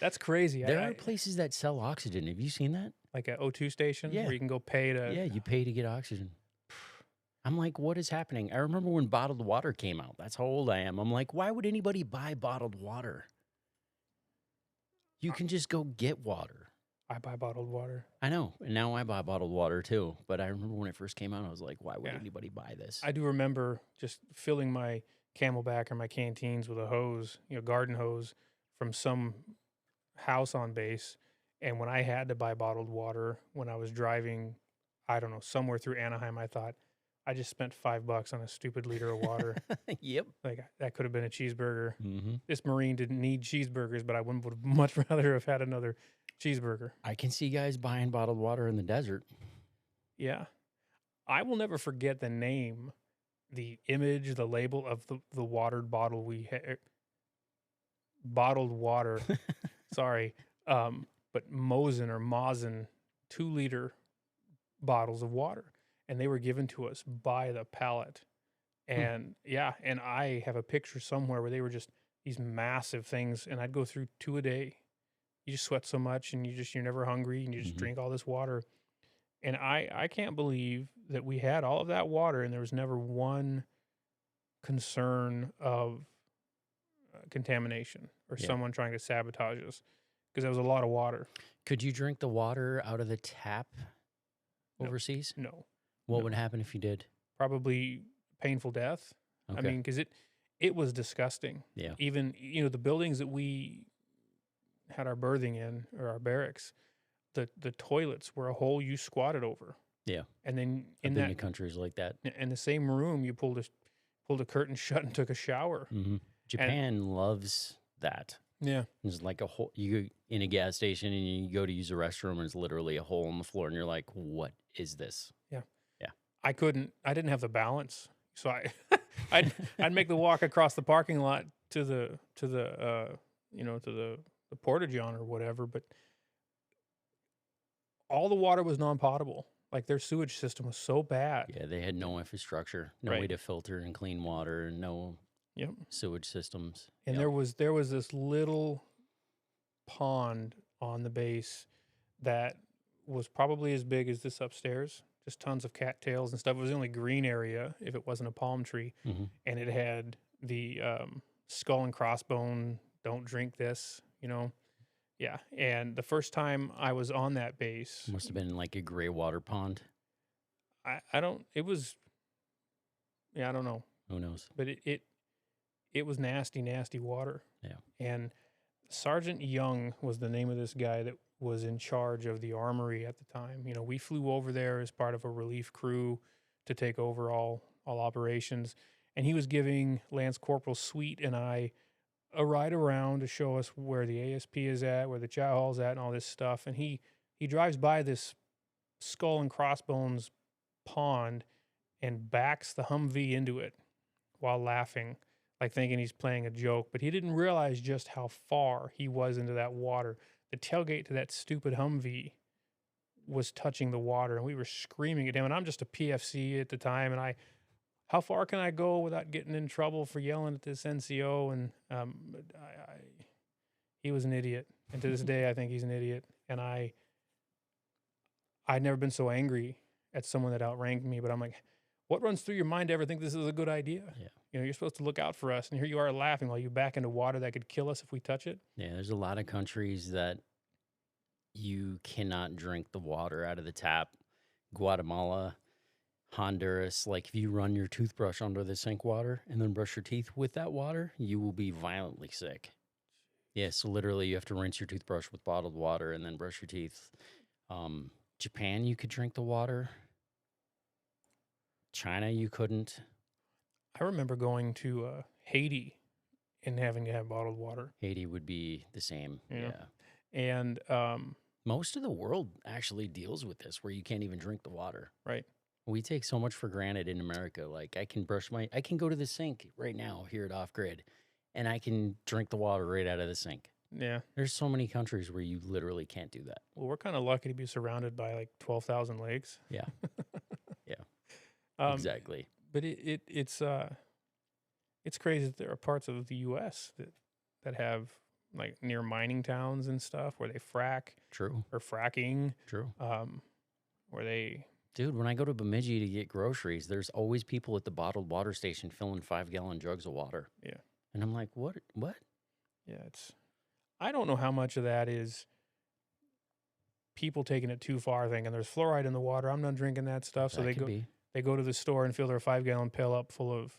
That's crazy. There are places that sell oxygen. Have you seen that? Like an O2 station Yeah. where you can go pay to. Yeah, you pay to get oxygen. I'm like, what is happening? I remember when bottled water came out. That's how old I am. I'm like, why would anybody buy bottled water? You can just go get water. I buy bottled water. I know. And now I buy bottled water too. But I remember when it first came out, I was like, why would anybody buy this? I do remember just filling my Camelback or my canteens with a hose, garden hose from some house on base. And when I had to buy bottled water when I was driving, I don't know, somewhere through Anaheim, I thought, I just spent $5 on a stupid liter of water. Yep. Like, that could have been a cheeseburger. Mm-hmm. This Marine didn't need cheeseburgers, but I would have much rather have had another cheeseburger. I can see guys buying bottled water in the desert. Yeah. I will never forget the name, the image, the label of the watered bottle we had. Bottled water. Sorry. But Mosin 2-liter bottles of water. And they were given to us by the pallet. And and I have a picture somewhere where they were just these massive things. And I'd go through 2 a day. You just sweat so much and you're never hungry and you just drink all this water. And I can't believe that we had all of that water and there was never one concern of contamination or someone trying to sabotage us, because there was a lot of water. Could you drink the water out of the tap overseas? No. What would happen if you did? Probably painful death. Okay. I mean, because it was disgusting. Yeah. Even, the buildings that we had our berthing in, or our barracks, the toilets were a hole you squatted over. Yeah. And then I've been to countries like that. in the same room, you pulled a curtain shut and took a shower. Mm-hmm. Japan loves that. Yeah. There's like a hole. You go in a gas station and you go to use a restroom and it's literally a hole in the floor and you're like, what is this? Yeah. Yeah. I didn't have the balance. So I'd make the walk across the parking lot to the porta-john or whatever, but all the water was non-potable. Like, their sewage system was so bad. Yeah, they had no infrastructure, no way to filter and clean water, no Yep. sewage systems. And Yep. there was this little pond on the base that was probably as big as this upstairs. Just tons of cattails and stuff. It was the only green area if it wasn't a palm tree, Hmm. and it had the skull and crossbone. Don't drink this, Yeah. And the first time I was on that base, Must have been like a gray water pond. I don't. It was, yeah, I don't know, Who knows? but it was nasty, nasty water. Yeah. And Sergeant Young was the name of this guy that was in charge of the armory at the time. We flew over there as part of a relief crew to take over all operations, and he was giving Lance Corporal Sweet and I a ride around to show us where the ASP is at, where the chow hall's at, and all this stuff. And he drives by this skull and crossbones pond and backs the Humvee into it while laughing, like thinking he's playing a joke. But he didn't realize just how far he was into that water. The tailgate to that stupid Humvee was touching the water, and we were screaming at him. And I'm just a PFC at the time, and how far can I go without getting in trouble for yelling at this NCO? And he was an idiot, and to this day, I think he's an idiot. And I'd never been so angry at someone that outranked me. But I'm like, what runs through your mind to ever think this is a good idea? Yeah. You're supposed to look out for us, and here you are laughing while you back into water that could kill us if we touch it. Yeah. There's a lot of countries that you cannot drink the water out of the tap. Guatemala, Honduras, like if you run your toothbrush under the sink water and then brush your teeth with that water, you will be violently sick. Yeah, so literally you have to rinse your toothbrush with bottled water and then brush your teeth. Japan, you could drink the water. China, you couldn't. I remember going to Haiti and having to have bottled water. Haiti would be the same. Yeah. And most of the world actually deals with this where you can't even drink the water. right. We take so much for granted in America. Like I can go to the sink right now here at Off Grid and I can drink the water right out of the sink. Yeah. There's so many countries where you literally can't do that. Well, we're kind of lucky to be surrounded by like 12,000 lakes. Yeah. Yeah. Exactly. But it's crazy that there are parts of the U.S. that have like near mining towns and stuff where they frack True. or fracking, True. where they. Dude, when I go to Bemidji to get groceries, there's always people at the bottled water station filling 5-gallon jugs of water. Yeah. And I'm like, what? Yeah, I don't know how much of that is people taking it too far, thinking there's fluoride in the water. I'm not drinking that stuff. So they go to the store and fill their 5-gallon pail up full of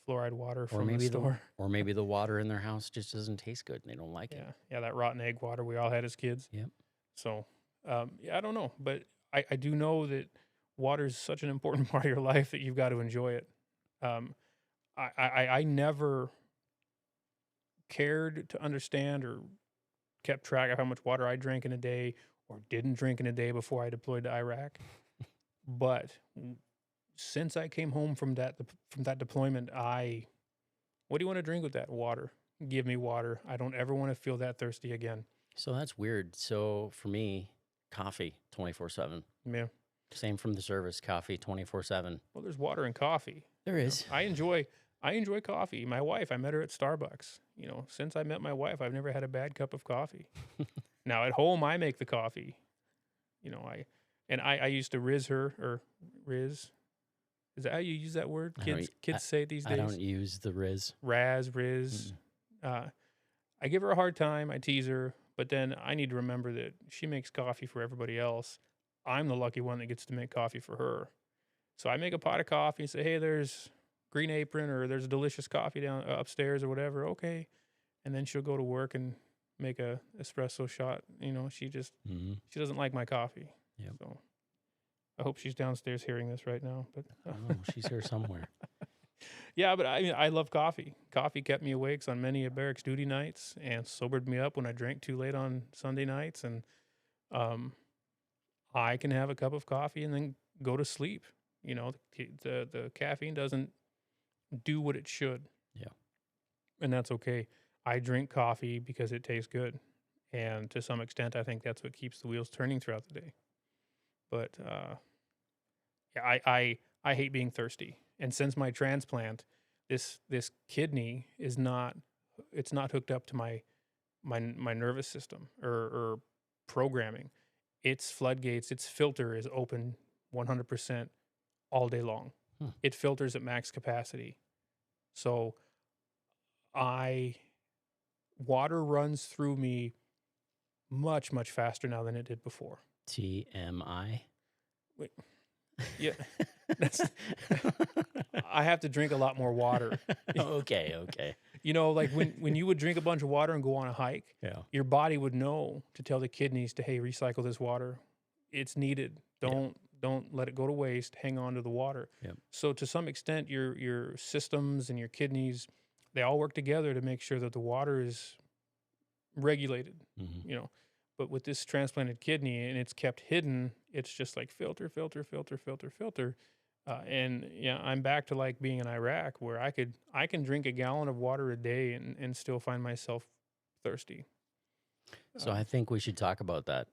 fluoride water from the store. Or maybe the water in their house just doesn't taste good and they don't like it. Yeah, that rotten egg water we all had as kids. Yep. So, I don't know. But I do know that water is such an important part of your life that you've got to enjoy it. I never cared to understand or kept track of how much water I drank in a day or didn't drink in a day before I deployed to Iraq. But since I came home from that deployment, what do you want to drink with that? Water. Give me water. I don't ever want to feel that thirsty again. So that's weird. So for me, coffee 24/7. Yeah. Same from the service, coffee 24/7. Well, there's water in coffee. There is. I enjoy coffee. My wife, I met her at Starbucks. Since I met my wife, I've never had a bad cup of coffee. Now at home, I make the coffee. I used to riz her or riz. Is that how you use that word? Kids say it these days. I don't use the riz. Riz. I give her a hard time. I tease her, but then I need to remember that she makes coffee for everybody else. I'm the lucky one that gets to make coffee for her. So I make a pot of coffee and say, hey, there's Green Apron or there's delicious coffee down upstairs or whatever. Okay. And then she'll go to work and make a espresso shot. She just, she doesn't like my coffee. Yep. So I hope she's downstairs hearing this right now, but she's here somewhere. Yeah, but I love coffee. Coffee kept me awake on many a barracks duty nights and sobered me up when I drank too late on Sunday nights. And I can have a cup of coffee and then go to sleep. The caffeine doesn't do what it should. Yeah. And that's okay. I drink coffee because it tastes good. And to some extent, I think that's what keeps the wheels turning throughout the day. But I hate being thirsty. And since my transplant, this kidney is not, it's not hooked up to my nervous system or programming. Its floodgates, its filter is open 100% all day long. Hmm. It filters at max capacity. So I water runs through me much, much faster now than it did before. TMI. Wait, yeah, that's I have to drink a lot more water. Okay, okay. You know, like when you would drink a bunch of water and go on a hike, Yeah. your body would know to tell the kidneys to, hey, recycle this water. It's needed. Don't let it go to waste. Hang on to the water. Yep. So to some extent, your systems and your kidneys, they all work together to make sure that the water is regulated. Mm-hmm. You know, but with this transplanted kidney and it's kept hidden, it's just like filter, filter, filter, filter, filter. And yeah, I'm back to like being in Iraq where I can drink a gallon of water a day and still find myself thirsty. So I think we should talk about that.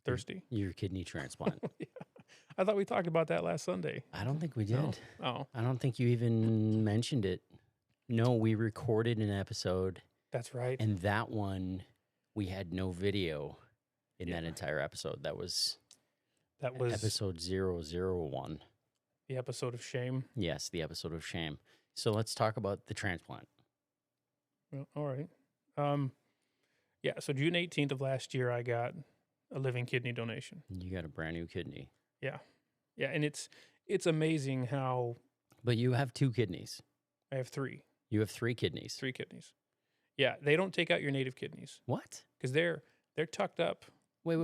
Thirsty. Your kidney transplant. Yeah. I thought we talked about that last Sunday. I don't think we did. No. Oh, I don't think you even mentioned it. No, we recorded an episode, that's right. and that one we had no video in that entire episode. That was episode 001. The episode of shame. Yes, the episode of shame. So let's talk about the transplant. Well, all right. Yeah, so June 18th of last year, I got a living kidney donation. You got a brand new kidney. Yeah. Yeah, and it's amazing how But you have 2 kidneys. I have 3. You have 3 kidneys. 3 kidneys. Yeah, they don't take out your native kidneys What? because they're tucked up. Wait.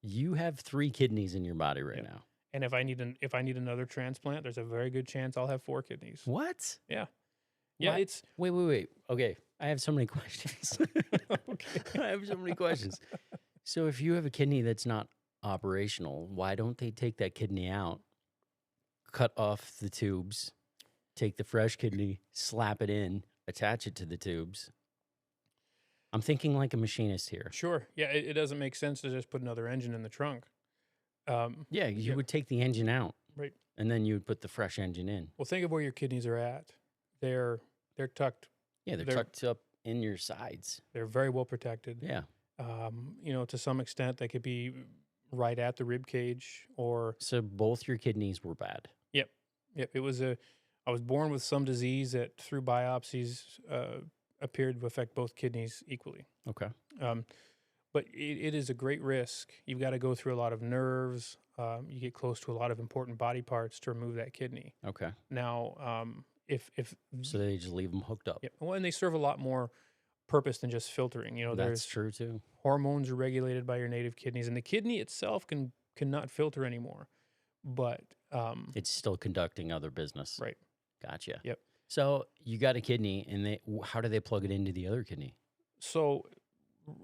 You have 3 kidneys in your body right now. And if I need another transplant, there's a very good chance I'll have 4 kidneys. What? Yeah. Yeah, What? it's Wait. Okay, I have so many questions. okay. I have so many questions. So if you have a kidney that's not operational, why don't they take that kidney out, cut off the tubes, take the fresh kidney, slap it in, attach it to the tubes? I'm thinking like a machinist here. Sure. Yeah, it doesn't make sense to just put another engine in the trunk. Yeah, you would take the engine out. Right. And then you would put the fresh engine in. Well, think of where your kidneys are at. They're tucked. Yeah, they're tucked up in your sides. They're very well protected. Yeah. You know, to some extent, they could be right at the rib cage or. So both your kidneys were bad. Yep. It was I was born with some disease that through biopsies appeared to affect both kidneys equally. Okay. But it is a great risk. You've got to go through a lot of nerves. You get close to a lot of important body parts to remove that kidney. Okay. Now, if So they just leave them hooked up. yeah, well, and they serve a lot more purpose than just filtering. You know, That's there's true too. hormones are regulated by your native kidneys, and the kidney itself cannot filter anymore. But It's still conducting other business. right, Gotcha. Yep. So you got a kidney, and how do they plug it into the other kidney? so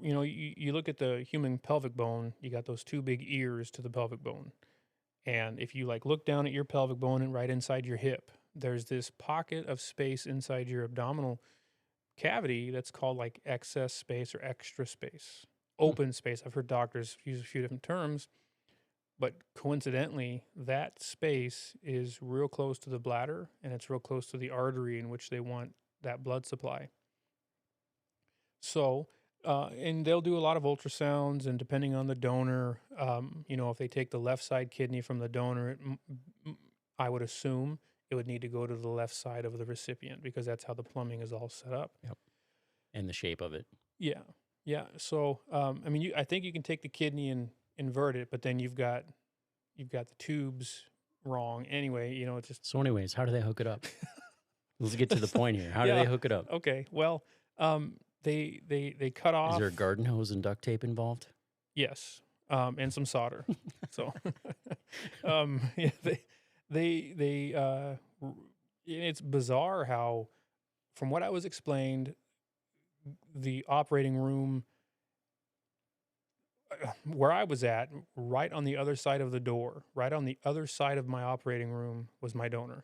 you know, you look at the human pelvic bone. You got those 2 big ears to the pelvic bone, and if you like look down at your pelvic bone and right inside your hip, there's this pocket of space inside your abdominal cavity that's called like excess space or extra space, open space. I've heard doctors use a few different terms, but coincidentally, that space is real close to the bladder and it's real close to the artery in which they want that blood supply. So, and they'll do a lot of ultrasounds, and depending on the donor, you know, if they take the left side kidney from the donor, I would assume it would need to go to the left side of the recipient because that's how the plumbing is all set up. Yep. And the shape of it. Yeah. Yeah. So, I mean, I think you can take the kidney and invert it, but then you've got the tubes wrong. Anyway, you know, it's just So anyways, how do they hook it up? Let's get to the point here. How do Yeah. they hook it up? okay. Well, they cut off. Is there a garden hose and duct tape involved? Yes. And some solder. So, yeah, it's bizarre how, from what I was explained, the operating room where I was at, right on the other side of the door, right on the other side of my operating room was my donor.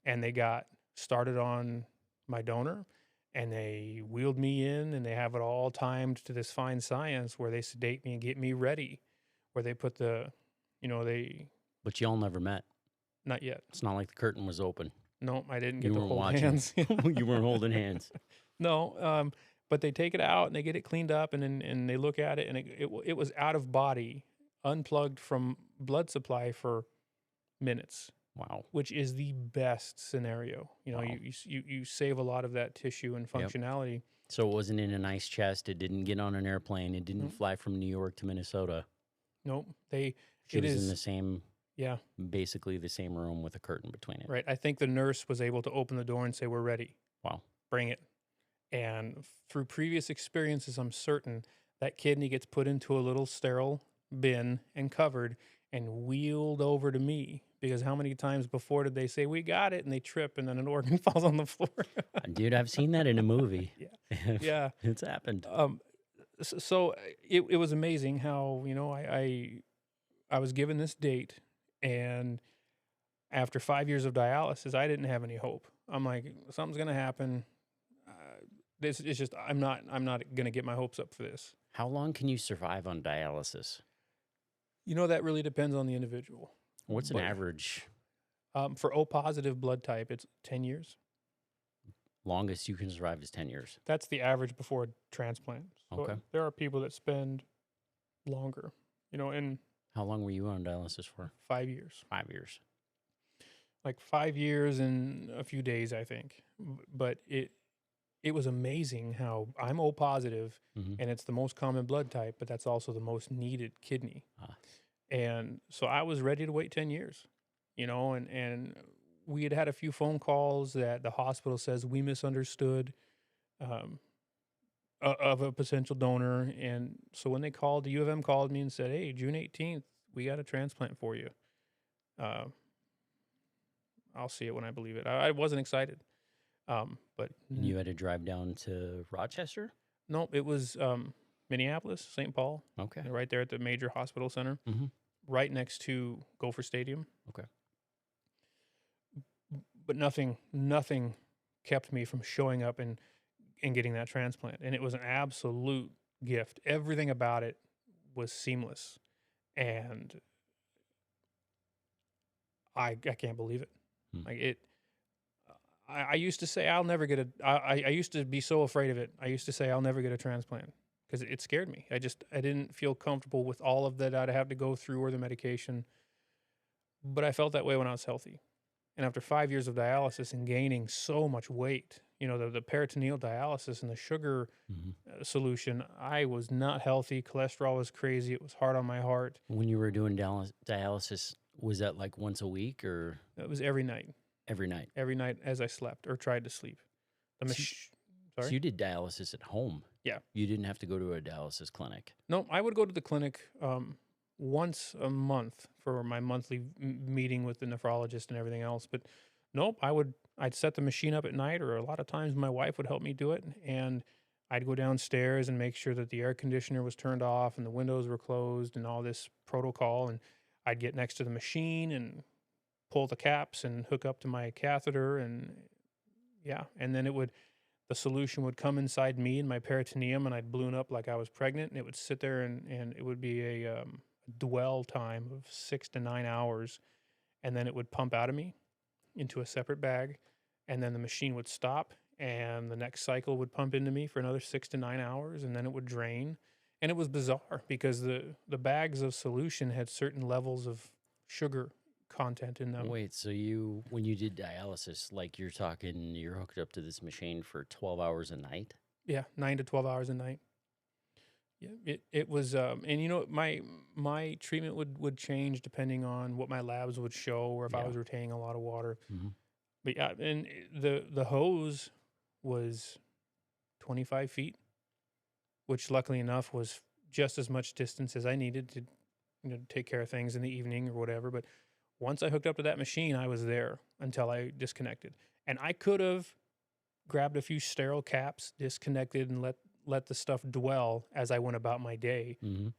And they got started on my donor and they wheeled me in and they have it all timed to this fine science where they sedate me and get me ready, where they put the, you know, But y'all never met. not yet. It's not like the curtain was open. No, I didn't get You to weren't hold watching. hands. You weren't holding hands. No, but they take it out and they get it cleaned up and they look at it and it was out of body, unplugged from blood supply for minutes, Wow. which is the best scenario. You know, Wow. you save a lot of that tissue and Yep. functionality. So it wasn't in an ice chest. It didn't get on an airplane. It didn't Nope. fly from New York to Minnesota. Nope. It It was in the is, same, yeah, basically the same room with a curtain between it. right. I think the nurse was able to open the door and say, "We're ready. Wow. Bring it." And through previous experiences, I'm certain that kidney gets put into a little sterile bin and covered and wheeled over to me. Because how many times before did they say, "We got it," and they trip and then an organ falls on the floor? Dude, I've seen that in a movie. Yeah. Yeah. It's happened. So it was amazing how, you know, I was given this date, and after 5 years of dialysis, I didn't have any hope. I'm like, something's gonna happen. Uh, this is just I'm not gonna get my hopes up for this. How long can you survive on dialysis? You know, that really depends on the individual. What's an But average for O positive blood type, it's 10 years. longest you can survive is 10 years? That's the average before a transplant. So Okay. there are people that spend longer. You know, in How long were you on dialysis for? 5 years. 5 years. Like 5 years and a few days, I think. But it was amazing how I'm O positive, Hmm. and it's the most common blood type, but that's also the most needed kidney. Ah. And so I was ready to wait 10 years, you know, and we had a few phone calls that the hospital says we misunderstood um, of a potential donor. And so when they called, the U of M called me and said, "Hey, June 18th, we got a transplant for you." Uh, I'll see it when I believe it. I wasn't excited. But And you had to drive down to Rochester? no, it was Minneapolis, St. Paul, Okay. right there at the major hospital center, Mm-hmm. right next to Gopher Stadium. Okay. But nothing kept me from showing up and getting that transplant. And it was an absolute gift. Everything about it was seamless. And I can't believe it. Hmm. Like it, I used to say I'll never get a. I used to be so afraid of it. I used to say I'll never get a transplant because it scared me. I didn't feel comfortable with all of that I'd have to go through or the medication. But I felt that way when I was healthy. And after 5 years of dialysis and gaining so much weight, you know, the peritoneal dialysis and the sugar Mm-hmm. solution, I was not healthy. Cholesterol was crazy. It was hard on my heart. When you were doing dialysis, was that like once a week or It was every night every night? as I slept or tried to sleep. The So mach- So Sorry? you did dialysis at home? Yeah. You didn't have to go to a dialysis clinic? No, I would go to the clinic once a month for my monthly meeting with the nephrologist and everything else. But nope, I'd set the machine up at night, or a lot of times my wife would help me do it, and I'd go downstairs and make sure that the air conditioner was turned off and the windows were closed and all this protocol. And I'd get next to the machine and pull the caps and hook up to my catheter, and yeah, and then the solution would come inside me and my peritoneum, and I'd balloon up like I was pregnant, and it would sit there, and it would be a dwell time of 6 to 9 hours, and then it would pump out of me into a separate bag, and then the machine would stop, and the next cycle would pump into me for another 6 to 9 hours, and then it would drain. And it was bizarre because the bags of solution had certain levels of sugar content in them. Wait, so when you did dialysis, like you're hooked up to this machine for 12 hours a night? Yeah, 9 to 12 hours a night. Yeah, it was, and you know, my treatment would change depending on what my labs would show, or if I Yeah. was retaining a lot of water. Mhm. But yeah, and the hose was 25 feet, which luckily enough was just as much distance as I needed to, you know, take care of things in the evening or whatever. But once I hooked up to that machine, I was there until I disconnected. And I could have grabbed a few sterile caps, disconnected, and let the stuff dwell as I went about my day. Mhm.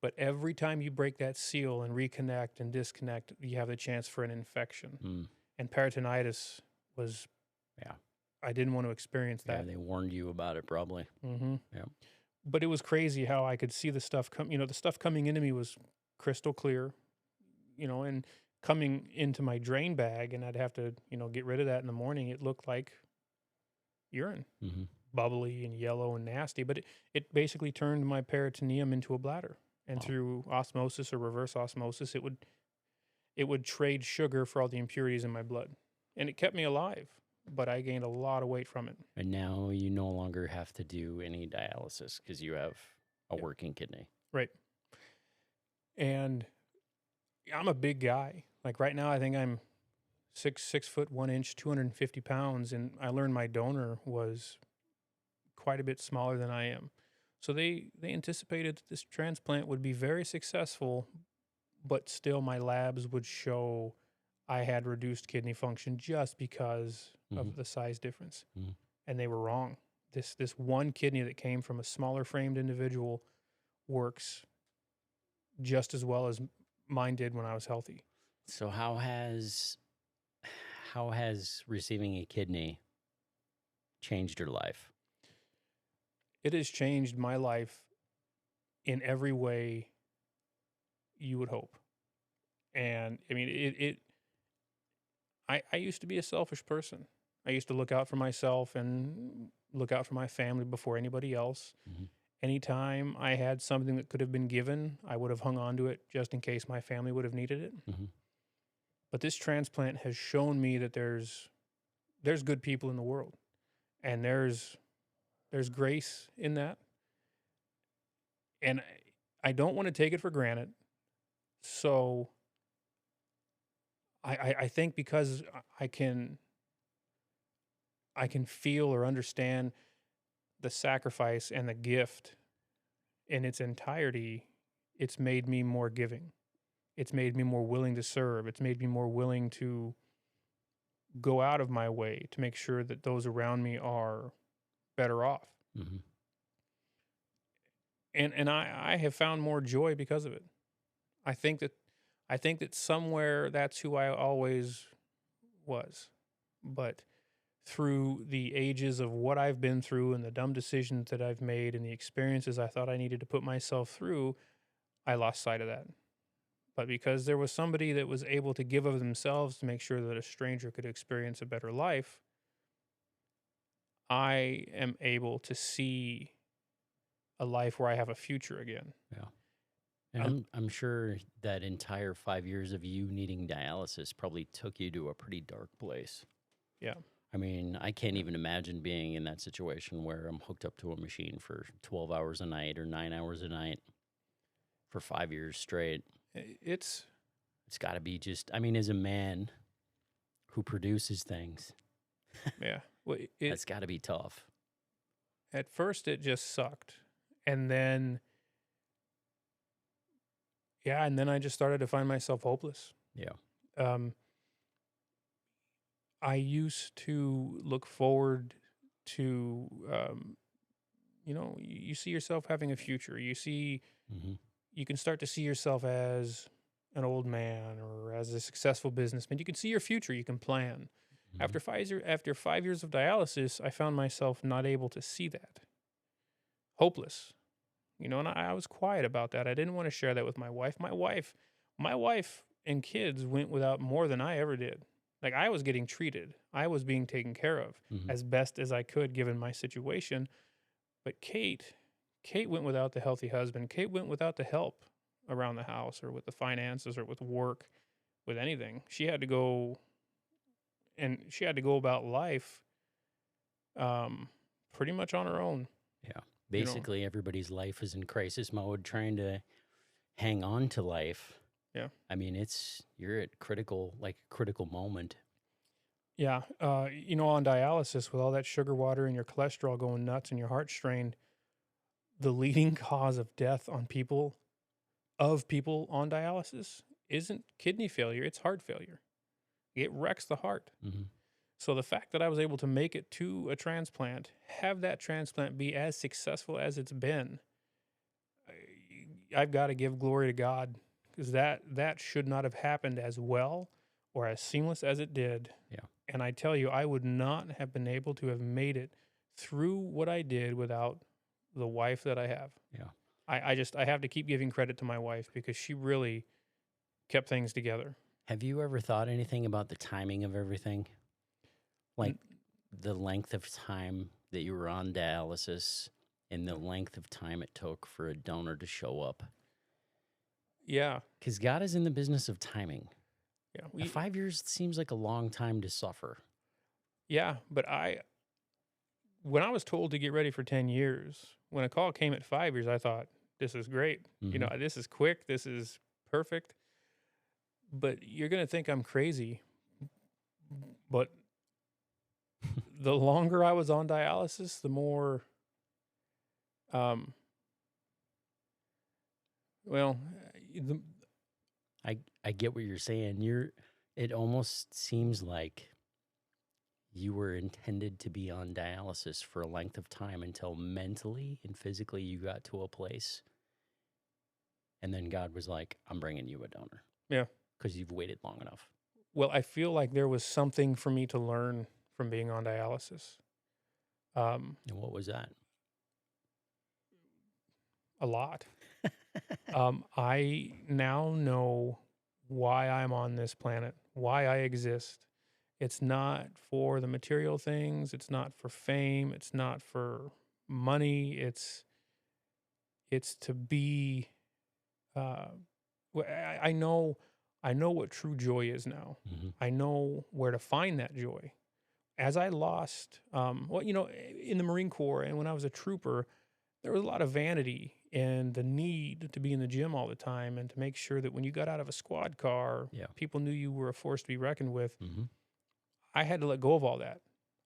But every time you break that seal and reconnect and disconnect, you have the chance for an infection. Mm. And peritonitis was, Yeah. I didn't want to experience Yeah, that. they warned you about it probably. Mm-hmm. Yeah. But it was crazy how I could see the stuff come. You know, the stuff coming into me was crystal clear. You know, and coming into my drain bag, and I'd have to, get rid of that in the morning. It looked like urine, Hmm. bubbly and yellow and nasty, but it basically turned my peritoneum into a bladder. And Wow. through osmosis or reverse osmosis, it would trade sugar for all the impurities in my blood. And it kept me alive, but I gained a lot of weight from it. And now you no longer have to do any dialysis because you have a Yep. working kidney. Right. And I'm a big guy. Like right now, I think I'm 6 foot 1 inch, 250 pounds, and I learned my donor was quite a bit smaller than I am. So they anticipated that this transplant would be very successful, but still my labs would show I had reduced kidney function just because Hmm. of the size difference. Hmm. And they were wrong. This one kidney that came from a smaller framed individual works just as well as mine did when I was healthy. So how has receiving a kidney changed your life? It has changed my life in every way you would hope. And I mean, I used to be a selfish person. I used to look out for myself and look out for my family before anybody else. Hmm. Anytime I had something that could have been given, I would have hung on to it just in case my family would have needed it. Hmm. But this transplant has shown me that there's good people in the world, and there's grace in that. And I don't want to take it for granted. So I think because I can feel or understand the sacrifice and the gift in its entirety, it's made me more giving. It's made me more willing to serve. It's made me more willing to go out of my way to make sure that those around me are better off. Hmm. And I have found more joy because of it. I think that I think that somewhere that's who I always was. But through the ages of what I've been through and the dumb decisions that I've made and the experiences I thought I needed to put myself through, I lost sight of that. But because there was somebody that was able to give of themselves to make sure that a stranger could experience a better life, I am able to see a life where I have a future again. Yeah. And Um, I'm sure that entire 5 years of you needing dialysis probably took you to a pretty dark place. yeah, I mean, I can't yeah. even imagine being in that situation where I'm hooked up to a machine for 12 hours a night or 9 hours a night for 5 years straight. It's It's got to be just, I mean, as a man who produces things, yeah. Well, it that's got to be tough. at first it just sucked, and then and then I just started to find myself hopeless. Yeah. Um, I used to look forward to, you see yourself having a future. Hmm. You can start to see yourself as an old man or as a successful businessman. You can see your future. You can plan. Hmm. After 5 years of dialysis, I found myself not able to see that, hopeless. And I was quiet about that. I didn't want to share that with my wife. My wife and kids went without more than I ever did. Like I was getting treated. I was being taken care of Hmm. as best as I could given my situation. But Kate went without the healthy husband. Kate went without the help around the house or with the finances or with work, with anything. She had to go about life pretty much on her own, Yeah. you know. Basically, everybody's life is in crisis mode, trying to hang on to life. Yeah. I mean, you're at critical moment. Yeah, on dialysis with all that sugar water and your cholesterol going nuts and your heart strained, the leading cause of death of people on dialysis isn't kidney failure, it's heart failure. It wrecks the heart. Hmm. So the fact that I was able to make it to a transplant, have that transplant be as successful as it's been, I've got to give glory to God because that should not have happened as well or as seamless as it did. Yeah. And I tell you, I would not have been able to have made it through what I did without the wife that I have. Yeah. I have to keep giving credit to my wife because she really kept things together. Have you ever thought anything about the timing of everything? Like N- the length of time that you were on dialysis and the length of time it took for a donor to show up? Yeah, Because God is in the business of timing. yeah, 5 years seems like a long time to suffer. yeah. But when I was told to get ready for 10 years, when a call came at 5 years, I thought, this is great. Hmm. This is quick. This is perfect. But you're going to think I'm crazy. But the longer I was on dialysis, the more, um, well, the, I get what you're saying. It almost seems like you were intended to be on dialysis for a length of time until mentally and physically you got to a place. And then God was like, I'm bringing you a donor yeah. because you've waited long enough. Well, I feel like there was something for me to learn from being on dialysis. And what was that? A lot. I now know why I'm on this planet, why I exist. It's not for the material things. It's not for fame. It's not for money. It's to be. Uh, I know what true joy is now. Hmm. I know where to find that joy. As I lost, in the Marine Corps and when I was a trooper, there was a lot of vanity and the need to be in the gym all the time and to make sure that when you got out of a squad car, Yeah. people knew you were a force to be reckoned with. Hmm. I had to let go of all that.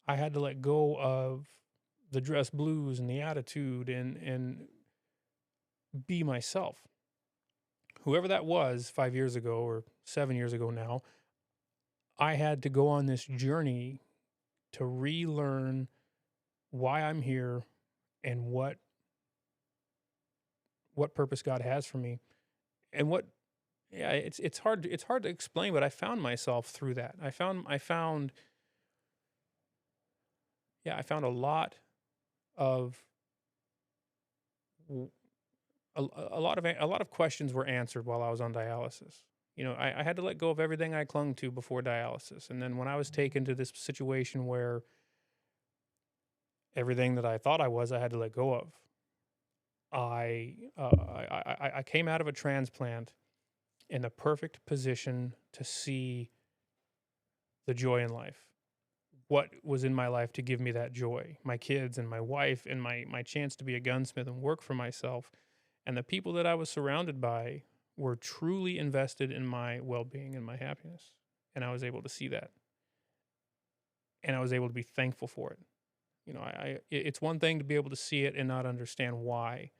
I had to let go of the dress blues and the attitude and be myself. Whoever that was 5 years ago or 7 years ago now, I had to go on this journey to relearn why I'm here and what purpose God has for me. And what yeah, it's hard to explain, but I found myself through that. I found a lot of w- a lot of questions were answered while I was on dialysis. I had to let go of everything I clung to before dialysis, and then when I was taken to this situation where everything that I thought I had to let go of. I came out of a transplant in the perfect position to see the joy in life. What was in my life to give me that joy? My kids and my wife and my chance to be a gunsmith and work for myself. And the people that I was surrounded by were truly invested in my well-being and my happiness. And I was able to see that. And I was able to be thankful for it. It's one thing to be able to see it and not understand why.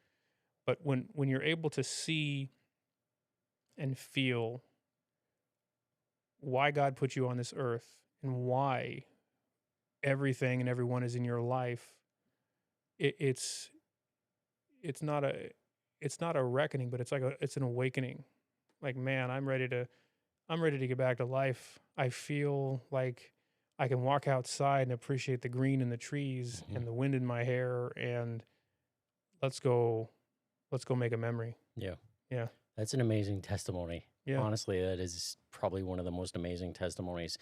But when you're able to see and feel why God put you on this earth and why everything and everyone is in your life, it, it's it's not a reckoning, but it's an awakening. Like, man, I'm ready to get back to life. I feel like I can walk outside and appreciate the green in the trees Hmm. and the wind in my hair and let's go make a memory. Yeah. Yeah. That's an amazing testimony. Yeah. Honestly, that is probably one of the most amazing testimonies.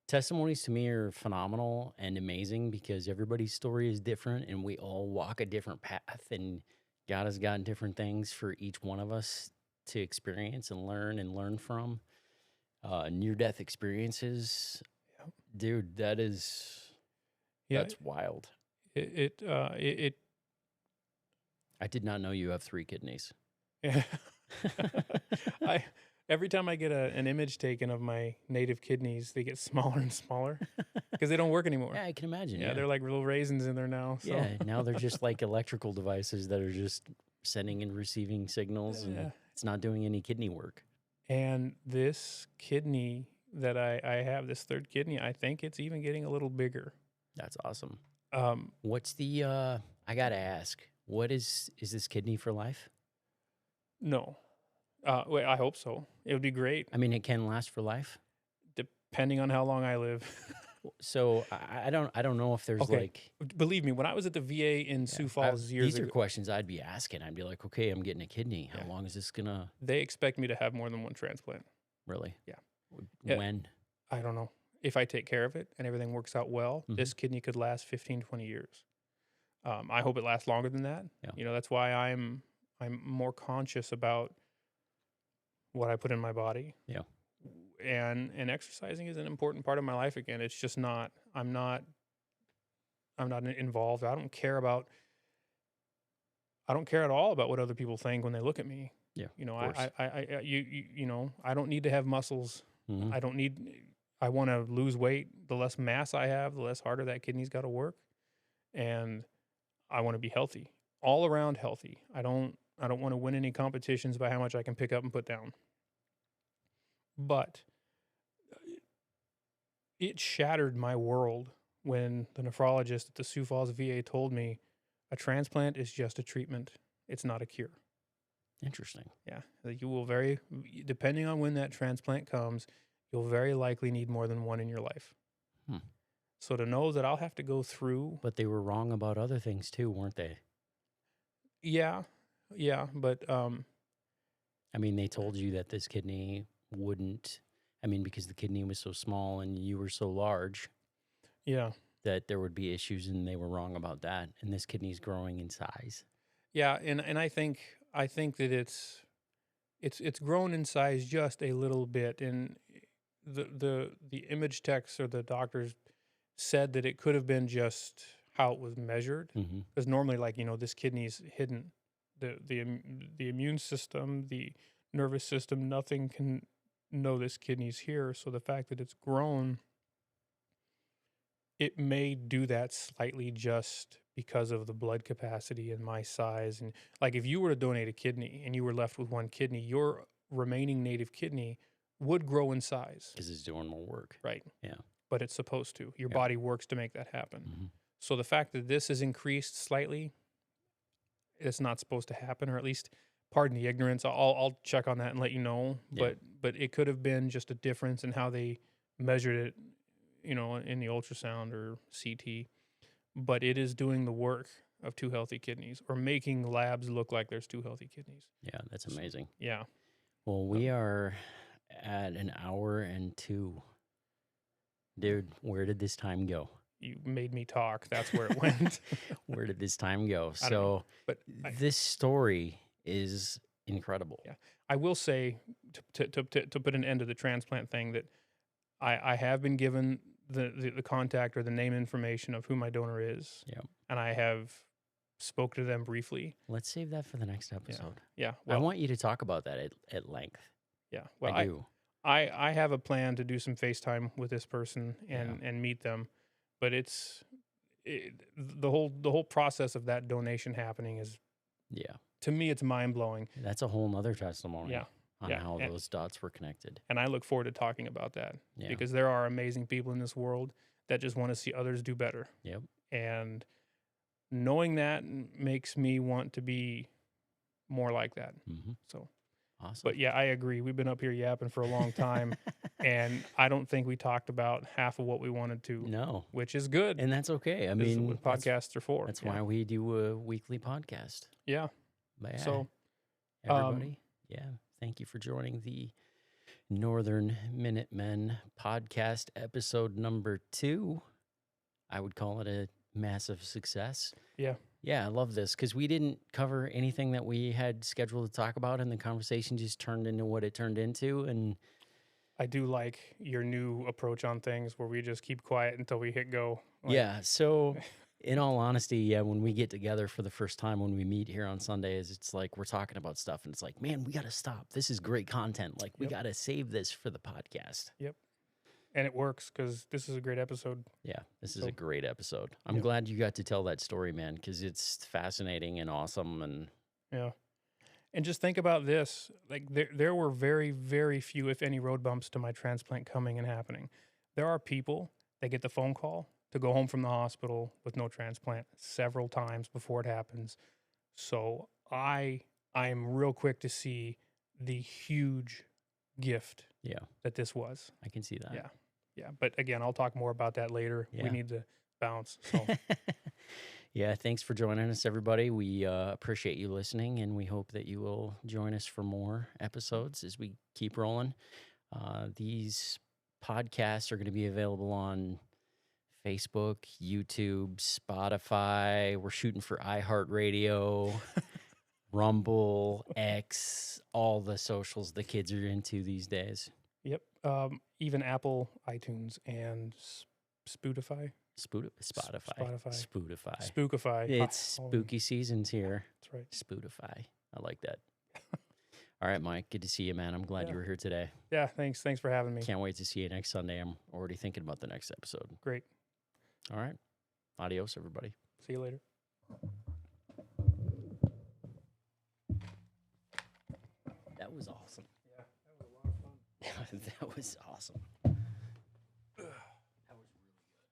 Testimonies to me are phenomenal and amazing because everybody's story is different and we all walk a different path. And God has got different things for each one of us to experience and learn from. Near death experiences, Yeah. dude, Yeah. that's wild. It I did not know you have 3 kidneys. yeah. I every time I get an image taken of my native kidneys, they get smaller and smaller because they don't work anymore. Yeah, I can imagine. Yeah, Yeah. they're like little raisins in there now. So Yeah. Now they're just like electrical devices that are just sending and receiving signals and yeah. it's not doing any kidney work. And this kidney that I have, this third kidney, I think it's even getting a little bigger. That's awesome. Um, What's the I gotta ask, what is this kidney for life? no, wait, I hope so. It would be great, I mean, it can last for life. depending on how long I live. So I don't know if there's Okay. like Believe me, when I was at the VA in Sioux yeah, Falls years these are ago, questions I'd be asking. I'd be like, okay, I'm getting a kidney. How Yeah. long is this gonna they expect me to have more than one transplant. really? Yeah. Yeah, When? I don't know. If I take care of it and everything works out well, Mhm. this kidney could last 15, 20 years. I hope it lasts longer than that. Yeah. That's why I'm more conscious about what I put in my body. Yeah. And exercising is an important part of my life again. It's just not. I'm not involved. I don't care at all about what other people think when they look at me. Yeah. You know, Of course. I don't need to have muscles. Mhm. I don't need. I want to lose weight. The less mass I have, the less harder that kidney's got to work, and I want to be healthy, all around healthy. I don't. I don't want to win any competitions by how much I can pick up and put down. But it shattered my world when the nephrologist at the Sioux Falls VA told me a transplant is just a treatment. It's not a cure. Interesting. Yeah, that you will depending on when that transplant comes, you'll very likely need more than one in your life. Hmm. So to know that I'll have to go through, But they were wrong about other things too, weren't they? yeah, but I mean, they told you that this kidney wouldn't. I mean, because the kidney was so small and you were so large, yeah, that there would be issues, and they were wrong about that. And this kidney's growing in size. yeah, and I think that it's grown in size just a little bit, and the image techs or the doctors said that it could have been just how it was measured, Mm-hmm. because normally, like, this kidney's hidden, the immune system, the nervous system, nothing can know this kidney's here. So the fact that it's grown, it may do that slightly just because of the blood capacity and my size. And like, if you were to donate a kidney and you were left with one kidney, your remaining native kidney would grow in size, Because it's doing more work. right? Yeah. But it's supposed to. Your Yeah. body works to make that happen. Mm-hmm. So the fact that this is increased slightly, it's not supposed to happen, or at least, pardon the ignorance. I'll check on that and let you know. Yeah. But it could have been just a difference in how they measured it, in the ultrasound or CT. But it is doing the work of two healthy kidneys, or making labs look like there's two healthy kidneys. Yeah, that's amazing. Yeah. Well, we are at an hour and 2. Dude, where did this time go? You made me talk. That's where it went. Where did this time go? I don't know, So but this story is incredible. Yeah. I will say, to put an end to the transplant thing, that I have been given the contact or the name information of who my donor is. Yeah. And I have spoke to them briefly. Let's save that for the next episode. Yeah. I Well, want you to talk about that at length. yeah. Well, I do. I have a plan to do some FaceTime with this person and meet them, but the whole process of that donation happening is, Yeah. to me, it's mind blowing. That's a whole nother testimony Yeah. on Yeah. how those dots were connected. And I look forward to talking about that, Yeah. because there are amazing people in this world that just want to see others do better. Yep. And knowing that makes me want to be more like that. Mm-hmm. So, Awesome. but yeah, I agree. We've been up here yapping for a long time, and I don't think we talked about half of what we wanted to, No. which is good. And that's okay. I This is mean, what podcasts are for. that's Yeah. why we do a weekly podcast. Yeah. But yeah, So, everybody, thank you for joining the Northern Minutemen podcast, episode number 2. I would call it a massive success. Yeah. Yeah, I love this because we didn't cover anything that we had scheduled to talk about, and the conversation just turned into what it turned into. And I do like your new approach on things, where we just keep quiet until we hit go. yeah, so in all honesty, when we get together for the first time, when we meet here on Sundays, it's like we're talking about stuff, and it's like, man, we got to stop. This is great content. Like, we got to save this for the podcast. Yep. And it works, because this is a great episode. Yeah, this is So- a great episode. I'm glad you got to tell that story, man, because it's fascinating and awesome. And Yeah. And just think about this. Like, there were very, very few, if any, road bumps to my transplant coming and happening. There are people that get the phone call to go home from the hospital with no transplant several times before it happens. So I'm real quick to see the huge gift yeah, that this was. I can see that. Yeah. Yeah. But again, I'll talk more about that later. Yeah. We need to bounce. So Yeah, thanks for joining us, everybody. We appreciate you listening, and we hope that you will join us for more episodes as we keep rolling. These podcasts are going to be available on Facebook, YouTube, Spotify. We're shooting for iHeartRadio, Rumble, X, all the socials the kids are into these days. Yep. Even Apple, iTunes, and Spotify. Spotify. Spotify. Spookify. It's spooky seasons here. That's right. Spotify. I like that. All right, Mike. Good to see you, man. I'm glad you were here today. Yeah, thanks. Thanks for having me. Can't wait to see you next Sunday. I'm already thinking about the next episode. Great. All right. Adios, everybody. See you later. That was awesome. Yeah, that was a lot of fun. That was awesome.